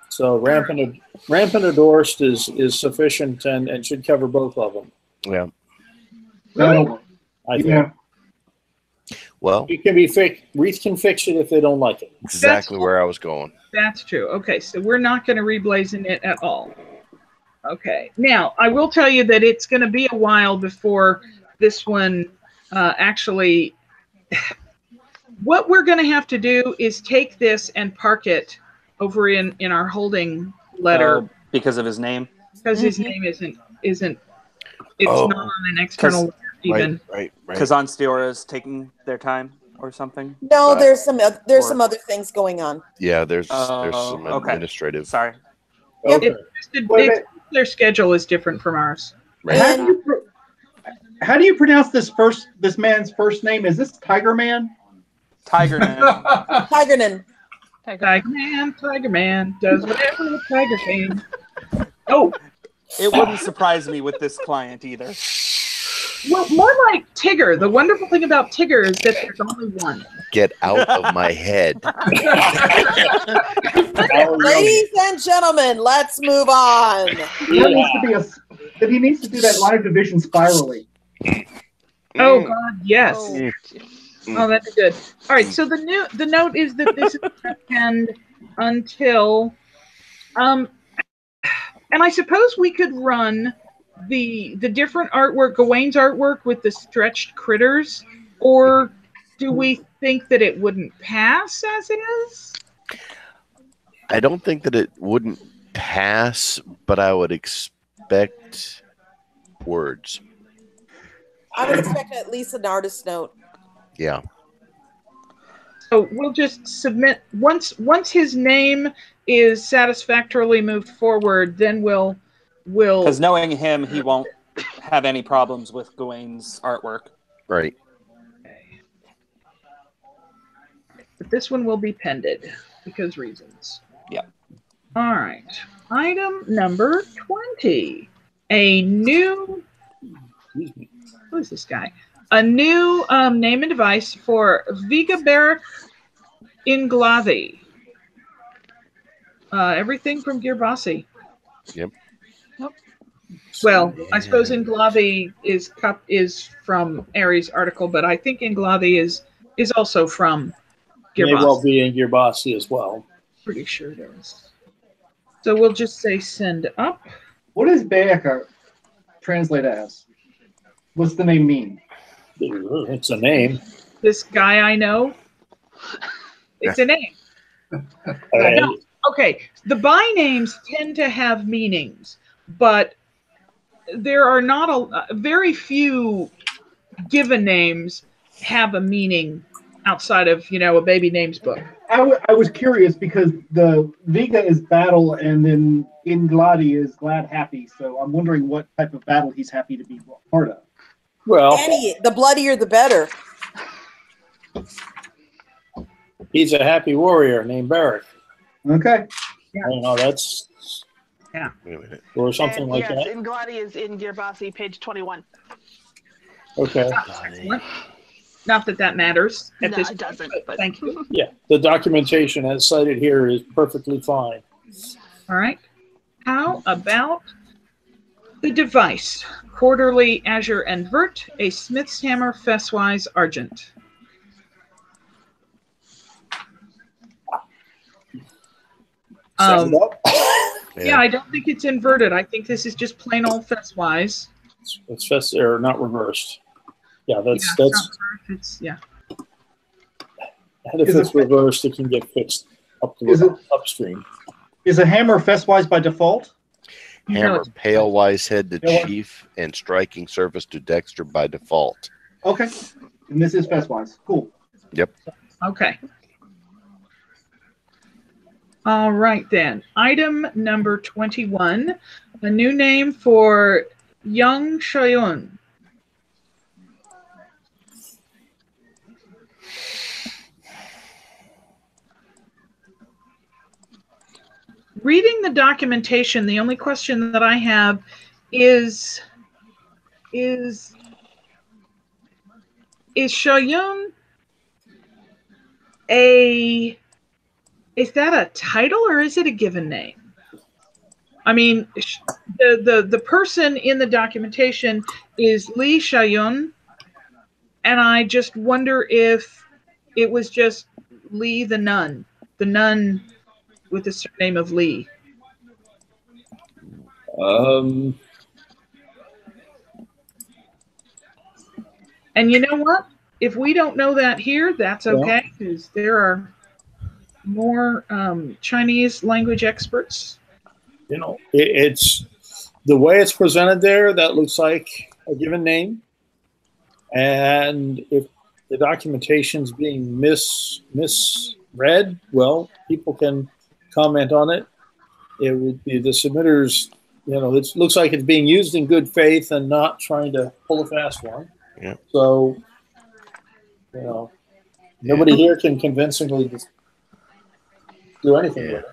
So rampant endorsed is sufficient and should cover both of them. Yeah. No. I think. Yeah. Well, It can be fixed. Wreath can fix it if they don't like it. exactly where I was going. That's true. Okay, so we're not going to reblazon it at all. Okay. Now, I will tell you that it's going to be a while before this one actually... What we're going to have to do is take this and park it over in our holding letter. Because of his name? Because his name isn't it's not on an external letter even. Right. Because Onsteora is taking their time or something? No, there's some other things going on. Yeah, there's some administrative. Sorry. Okay. Their schedule is different from ours. Right. How do you pronounce this man's first name? Is this Tiger Man? Tigerman. Tigerman. Tiger Man does whatever a tiger can. Oh, It wouldn't surprise me with this client either. well, more like Tigger. The wonderful thing about Tigger is that there's only one. Get out of my head. Ladies and gentlemen, let's move on. He needs to do that line of division spirally. Oh God, yes. Oh, Oh, that's good. All right. So the note is that this is going to end until, and I suppose we could run the different artwork, Gawain's artwork with the stretched critters, or do we think that it wouldn't pass as it is? I don't think that it wouldn't pass, but I would expect words. I would expect at least an artist note. Yeah. So we'll just submit once his name is satisfactorily moved forward, then we'll Because knowing him, he won't have any problems with Gawain's artwork. Right. But this one will be pended because reasons. Yeah. All right. Item number 20. A new... Who is this guy? a new name and device for Vigaberic Inglavi. Everything from Gearbossi. Yep. Well, I suppose Inglavi is from Aries' article, but I think Inglavi is also from Gearbossi. May well be in Gearbossi as well. Pretty sure it is. So we'll just say send up. What does Bayeka translate as? What's the name mean? It's a name. This guy I know. It's a name. No, okay. The by names tend to have meanings, but there are not very few given names have a meaning outside of a baby names book. I was curious because the Viga is battle and then Ingladi is glad happy. So I'm wondering what type of battle he's happy to be part of. Well, the bloodier the better. He's a happy warrior named Barrack. Okay. Yeah. I don't know, that's or something like yes, that. Ingladi is in Gearbossi, page 21. Okay. Not that matters at No, this it point, doesn't. but thank you. Yeah, the documentation as cited here is perfectly fine. All right. How about the device? Quarterly Azure and Vert, a Smith's Hammer Fesswise Argent. Yeah, I don't think it's inverted. I think this is just plain old Fesswise. It's fess or not reversed. Yeah, that's yeah. And if it's reversed, it can get fixed upstream. Is a hammer Fesswise by default? Hammer pale wise head to chief and striking surface to dexter by default. Okay. And this is Fesswise. Cool. Yep. Okay. All right, then. Item number 21, a new name for Young Shoyun. Reading the documentation, the only question that I have is Shoyun is that a title or is it a given name? I mean, the person in the documentation is Lee Shoyun, and I just wonder if it was just Lee the nun with the surname of Lee. And you know what? If we don't know that here, that's okay, because there are more Chinese language experts. You know, it's the way it's presented there. That looks like a given name, and if the documentation's being misread, well, people can comment on it. It would be the submitters. You know, it looks like it's being used in good faith and not trying to pull a fast one. Yeah. So, you know, nobody here can convincingly do anything with it.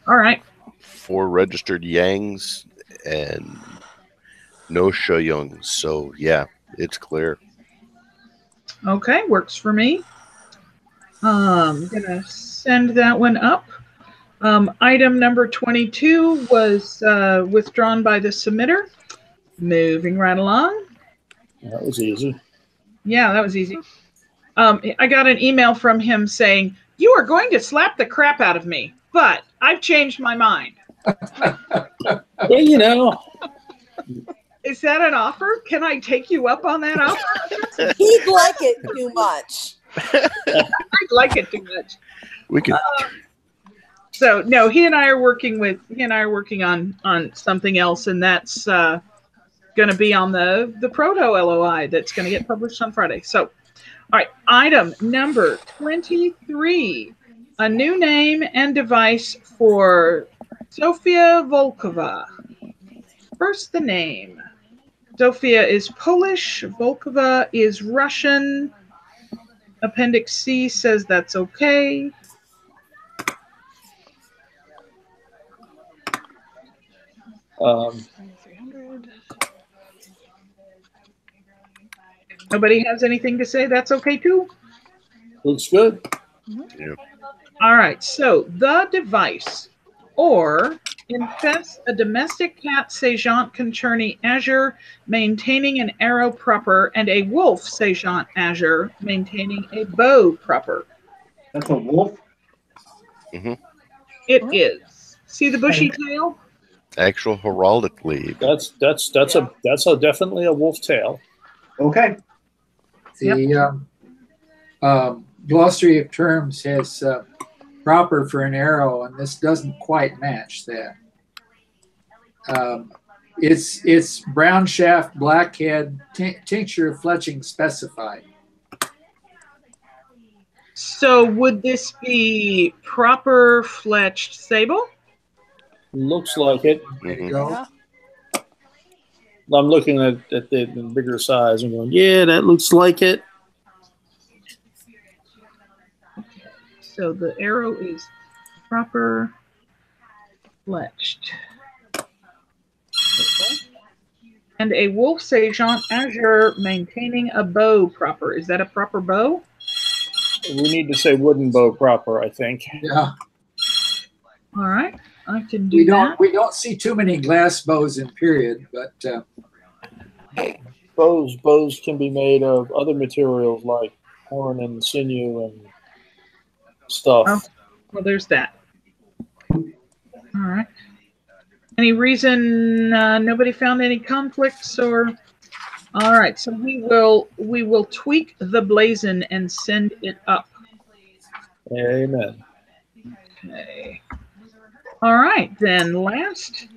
All right. 4 registered Yangs and no Shoyungs. So, yeah, it's clear. Okay, works for me. I'm going to send that one up. Item number 22 was withdrawn by the submitter. Moving right along. That was easy. Yeah, that was easy. I got an email from him saying, "You are going to slap the crap out of me, but I've changed my mind." Well, you know. Is that an offer? Can I take you up on that offer? He'd like it too much. I'd like it too much. We could. So no, he and I are working on something else, and that's going to be on the proto LOI that's going to get published on Friday. So, all right, item number 23, a new name and device for Sofia Volkova. First, the name. Sofia is Polish. Volkova is Russian. Appendix C says that's okay. Nobody has anything to say? That's okay too? Looks good. Yeah. All right, so the device, or infest a domestic cat Sejeant Concerni Azure, maintaining an arrow proper, and a wolf Sejeant Azure, maintaining a bow proper. That's a wolf? Mm-hmm. It is. See the bushy tail? Actual heraldic leaf. That's definitely a wolf tail. Okay. The glossary of terms has proper for an arrow, and this doesn't quite match that. It's brown shaft, black head, tincture of fletching specified. So would this be proper fletched sable? Looks like it. There you Mhm. go. Yeah. I'm looking at the bigger size and going, yeah, that looks like it. So the arrow is proper fletched. And a wolf Sejeant Azure, maintaining a bow proper. Is that a proper bow? We need to say wooden bow proper, I think. Yeah. All right, I can do that. We don't see too many glass bows in period, but Bows can be made of other materials like horn and sinew and stuff. Oh, well, there's that. All right. Any reason nobody found any conflicts or? All right, so we will tweak the blazon and send it up. Amen. Okay. All right, then last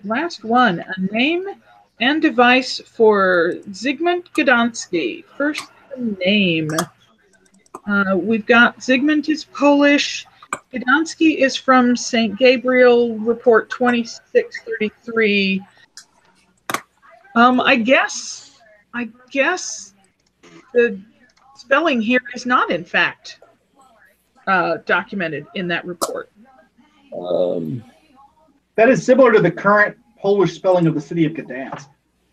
one, a name and device for Zygmunt Gdański. First name. We've got Zygmunt is Polish. Gdański is from St. Gabriel, report 2633. I guess the spelling here is not, in fact, documented in that report. That is similar to the current Polish spelling of the city of Gdansk.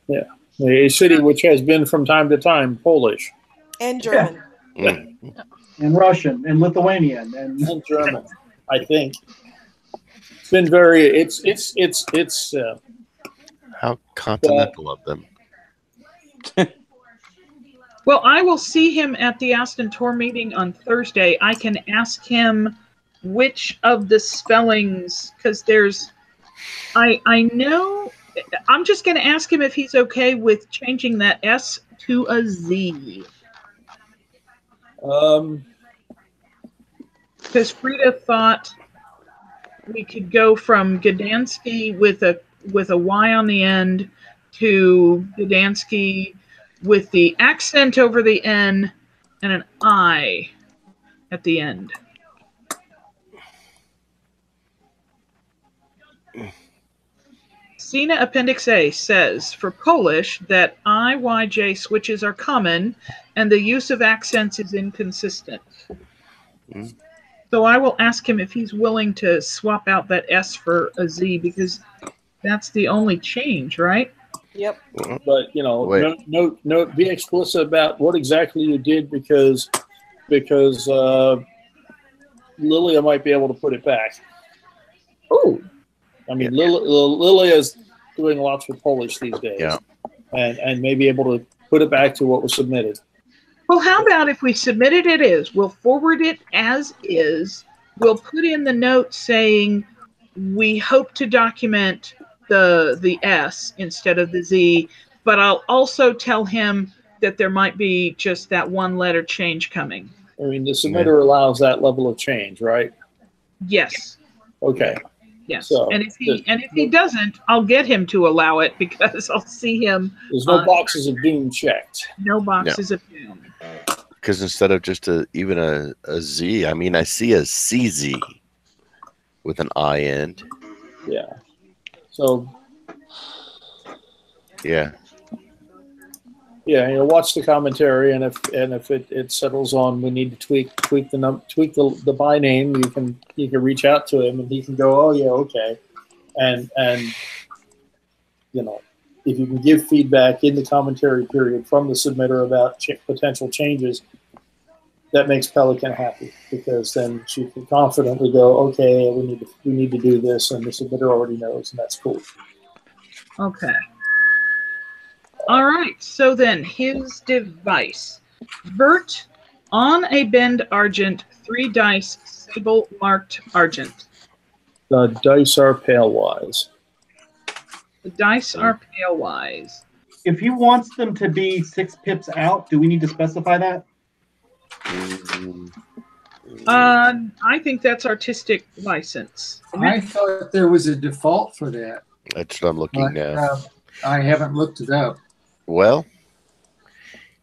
Yeah, a city which has been from time to time Polish And German. Mm. And Russian and Lithuanian and German, I think. It's been very. It's. How continental of them. Well, I will see him at the Aston Tor meeting on Thursday. I can ask him which of the spellings, because there's, I know, I'm just going to ask him if he's okay with changing that S to a Z. Because Frida thought we could go from Gdański with a Y on the end to Gdański with the accent over the N and an I at the end. Sina Appendix A says for Polish that IYJ switches are common and the use of accents is inconsistent. Mm. So I will ask him if he's willing to swap out that S for a Z, because that's the only change, right? Yep. But no, be explicit about what exactly you did, because Lilia might be able to put it back. Oh, I mean, Lilia is doing lots with Polish these days, Yeah. and may be able to put it back to what was submitted. well, how about if we submit it as, we'll forward it as is, we'll put in the note saying we hope to document the S instead of the Z, but I'll also tell him that there might be just that one letter change coming. I mean, the submitter allows that level of change, right? Yes. Okay. Yes. So, and if he doesn't, I'll get him to allow it, because I'll see him. There's no boxes of doom checked. No boxes of doom. Because instead of just even a Z, I mean, I see a CZ with an I end. Yeah. So. Yeah. Yeah, watch the commentary, and if it settles on we need to tweak the by name, you can reach out to him and he can go, oh yeah, okay, and if you can give feedback in the commentary period from the submitter about potential changes, that makes Pelican happy, because then she can confidently go, okay, we need to do this, and the submitter already knows, and that's cool. Okay. All right. So then his device. Vert on a bend argent, 3 dice, sable marked argent. The dice are palewise. The dice are palewise. If he wants them to be 6 pips out, do we need to specify that? I think that's artistic license. I thought there was a default for that. That's what I'm looking now. I haven't looked it up. Well,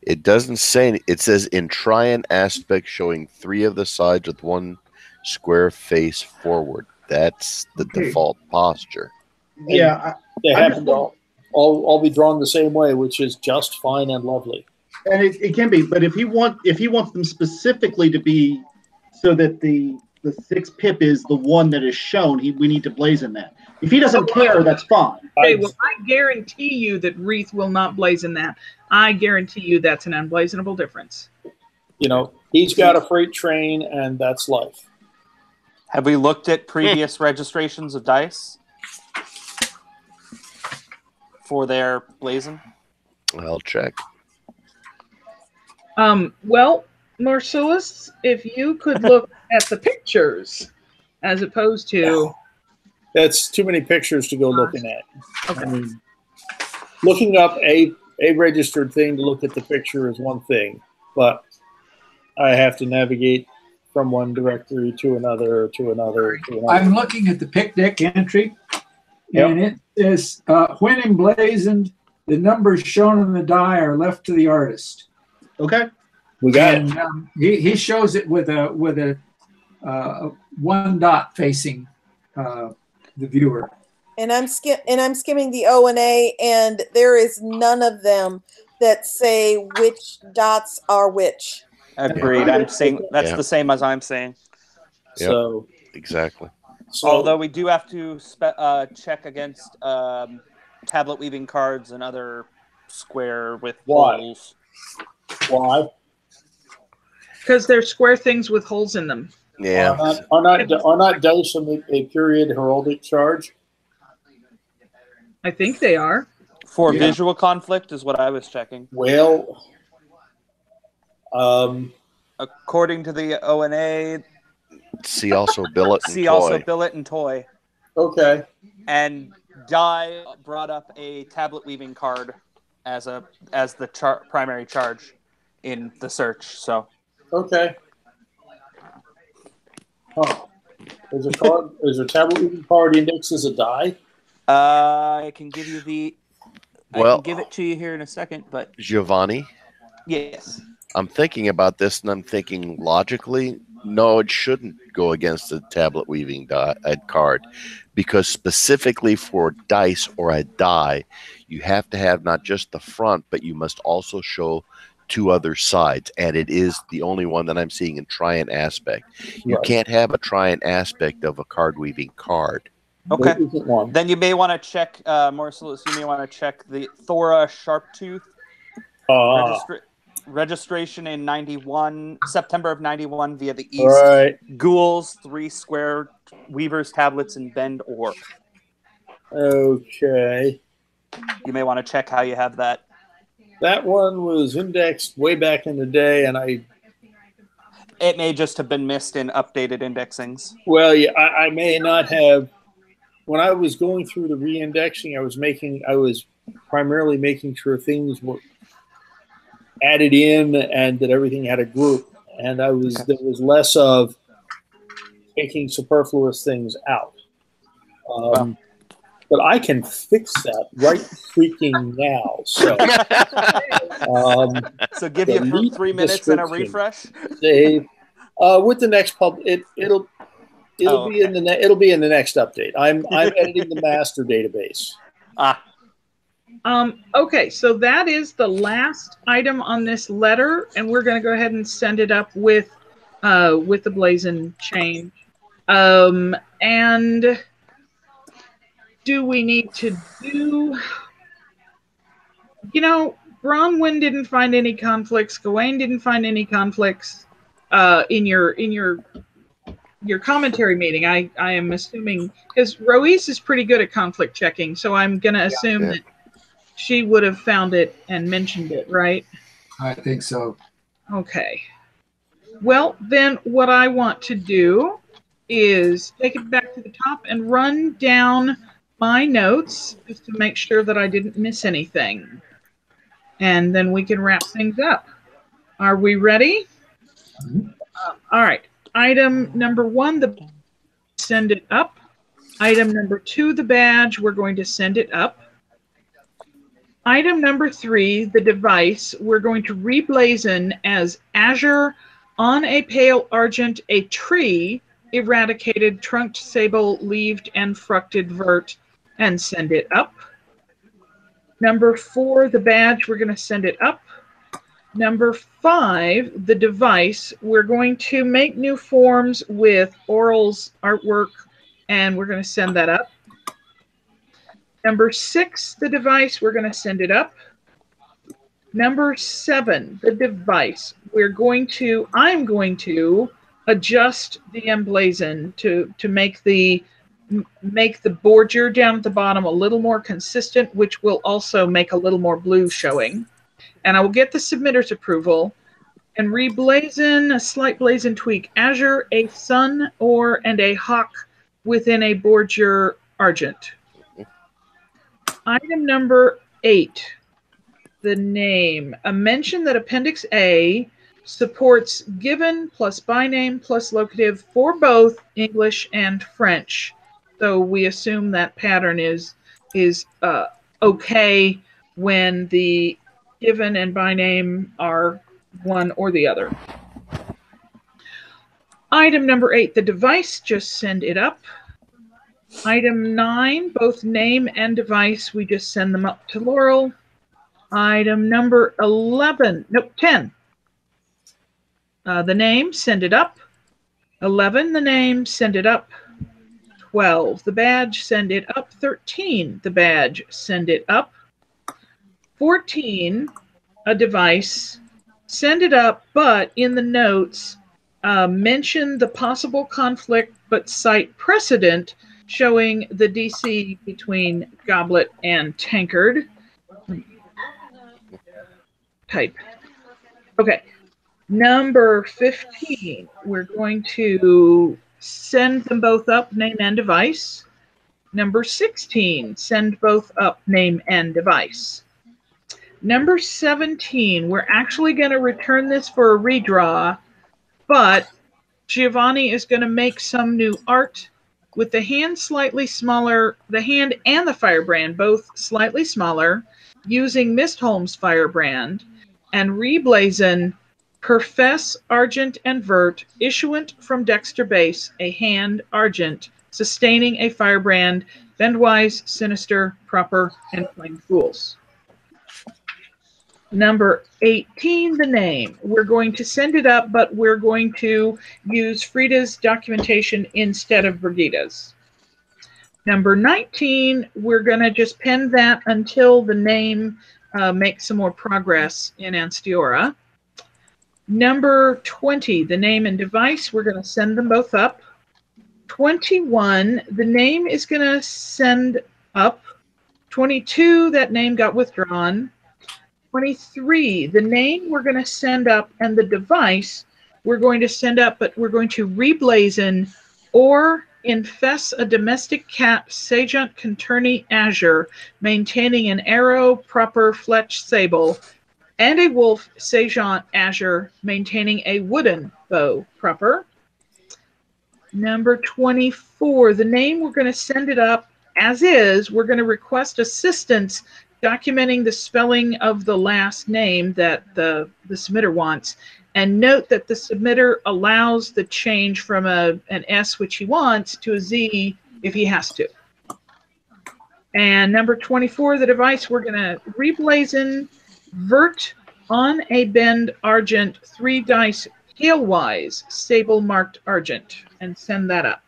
it doesn't say. It says in trian aspect, showing 3 of the sides with 1 square face forward. That's the default posture. Yeah, they happen to all be drawn the same way, which is just fine and lovely. And it can be, but if he wants them specifically to be so that the 6 pip is the one that is shown, we need to blazon that. If he doesn't care, that's fine. Okay, well, I guarantee you that Wreath will not blazon that. I guarantee you that's an unblazonable difference. You know, he's got a freight train, and that's life. Have we looked at previous registrations of dice for their blazon? I'll check. Well, Marcellus, if you could look at the pictures as opposed to... That's too many pictures to go looking at. Okay. I mean, looking up a registered thing to look at the picture is one thing, but I have to navigate from one directory to another, to another, to another. I'm looking at the pick deck entry, and it says, when emblazoned, the numbers shown on the die are left to the artist. Okay. We got it. He shows it with a 1 dot facing the viewer. And I'm skimming the O&A, and there is none of them that say which dots are which. Agreed. I'm saying that's the same as I'm saying. Yep. So exactly. So, although we do have to check against tablet weaving cards and other square with holes. Why? Because they're square things with holes in them. Yeah. Are not dice a period heraldic charge? I think they are. For visual conflict is what I was checking. Well, according to the O&A, see also billet and see toy. also billet and toy. Okay. And Dye brought up a tablet weaving card as the primary charge in the search. So okay. Huh. Is a tablet weaving card indexed as a die? I can give you the. Well, I can give it to you here in a second, but Giovanni. Yes. I'm thinking about this, and I'm thinking logically, no, it shouldn't go against the tablet weaving card, because specifically for dice or a die, you have to have not just the front, but you must also show 2 other sides, and it is the only one that I'm seeing in trian aspect. You can't have a trian aspect of a card weaving card. Okay. Then you may want to check, Marcellus, you may want to check the Thora Sharptooth registration in 91, September of 91 via the East. Right. Ghouls, 3 square weavers tablets in bend or. Okay. You may want to check how you have that. That one was indexed way back in the day, and it may just have been missed in updated indexings. Well, yeah, I may not have. When I was going through the re-indexing, I was primarily making sure things were added in and that everything had a group, and there was less of taking superfluous things out. But I can fix that right freaking now. So, so give you 3 minutes and a refresh. Dave, with the next it'll be in the next update. I'm editing the master database. Okay, so that is the last item on this letter, and we're going to go ahead and send it up with the blazon change. And do we need to do? You know, Bronwyn didn't find any conflicts. Gawain didn't find any conflicts in your commentary meeting. I am assuming because Rois is pretty good at conflict checking, so I'm going to assume that she would have found it and mentioned it, right? I think so. Okay. Well, then what I want to do is take it back to the top and run down my notes just to make sure that I didn't miss anything. And then we can wrap things up. Are we ready? Mm-hmm. All right. Item number 1, the send it up. Item number 2, the badge, we're going to send it up. Item number 3, the device, we're going to reblazon as Azure on a pale argent, a tree, eradicated, trunked sable, leaved, and fructed vert, and send it up. Number 4, the badge, we're going to send it up. Number 5, the device, we're going to make new forms with Oral's artwork, and we're going to send that up. Number 6, the device, we're going to send it up. Number 7, the device, I'm going to adjust the emblazon to make the border down at the bottom a little more consistent, which will also make a little more blue showing. And I will get the submitter's approval and reblazon, a slight blazon tweak, Azure, a sun, and a hawk within a border argent. Item number 8, the name. A mention that Appendix A supports given plus by name plus locative for both English and French. So we assume that pattern is okay when the given and by name are one or the other. Item number 8, the device, just send it up. Item 9, both name and device, we just send them up to Laurel. Item number 10. The name, send it up. 11, the name, send it up. 12, the badge, send it up. 13, the badge, send it up. 14, a device, send it up, but in the notes, mention the possible conflict, but cite precedent showing the DC between Goblet and Tankard. Type. Okay. Number 15, we're going to send them both up, name and device. Number 16, send both up, name and device. Number 17, we're actually going to return this for a redraw, but Giovanni is going to make some new art with the hand slightly smaller, the hand and the firebrand both slightly smaller, using Mistholm's firebrand, and reblazon Profess Argent and Vert, issuant from Dexter Base, a hand Argent, sustaining a firebrand, bendwise, sinister, proper, and plain fools. Number 18, the name. We're going to send it up, but we're going to use Frida's documentation instead of Brigida's. Number 19, we're going to just pen that until the name makes some more progress in Anstiora. Number 20, the name and device, we're going to send them both up. 21, the name is going to send up. 22, that name got withdrawn. 23, the name we're going to send up, and the device we're going to send up, but we're going to reblazon or infest a domestic cat, Sajunt Conturni Azure, maintaining an arrow, proper, fletch, sable, and a wolf, Sajunt Azure, maintaining a wooden bow, proper. Number 24, the name we're going to send it up as is. We're going to request assistance documenting the spelling of the last name that the submitter wants, and note that the submitter allows the change from an S, which he wants, to a Z if he has to. And number 24, the device, we're going to reblazon Vert on a bend Argent, 3 dice tailwise, sable marked Argent, and send that up.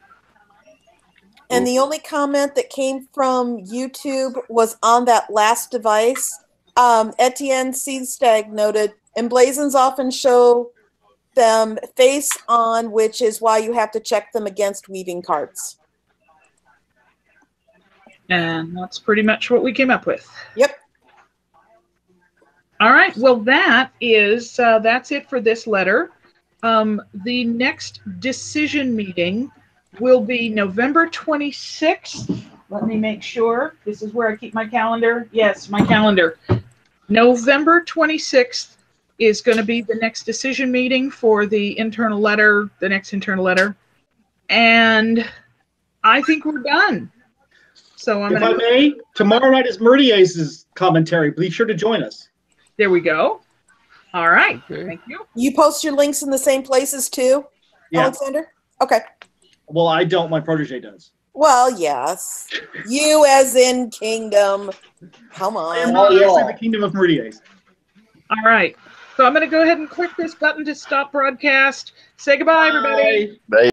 And the only comment that came from YouTube was on that last device. Etienne Seedstag noted, emblazons often show them face on, which is why you have to check them against weaving carts. And that's pretty much what we came up with. Yep. All right. Well, that's it for this letter. The next decision meeting will be November 26th. Let me make sure. This is where I keep my calendar. Yes, my calendar. November 26th is going to be the next decision meeting for the internal letter, the next internal letter. And I think we're done. So if I may, tomorrow night is Murdia's commentary. Be sure to join us. There we go. All right. Okay. Thank you. You post your links in the same places too, Yeah. Alexander? Okay. Well, I don't. My protege does. Well, yes. You as in kingdom. Come I am on. not actually the Kingdom of Murdia's. All right. So I'm going to go ahead and click this button to stop broadcast. Say goodbye, everybody. Bye. Bye.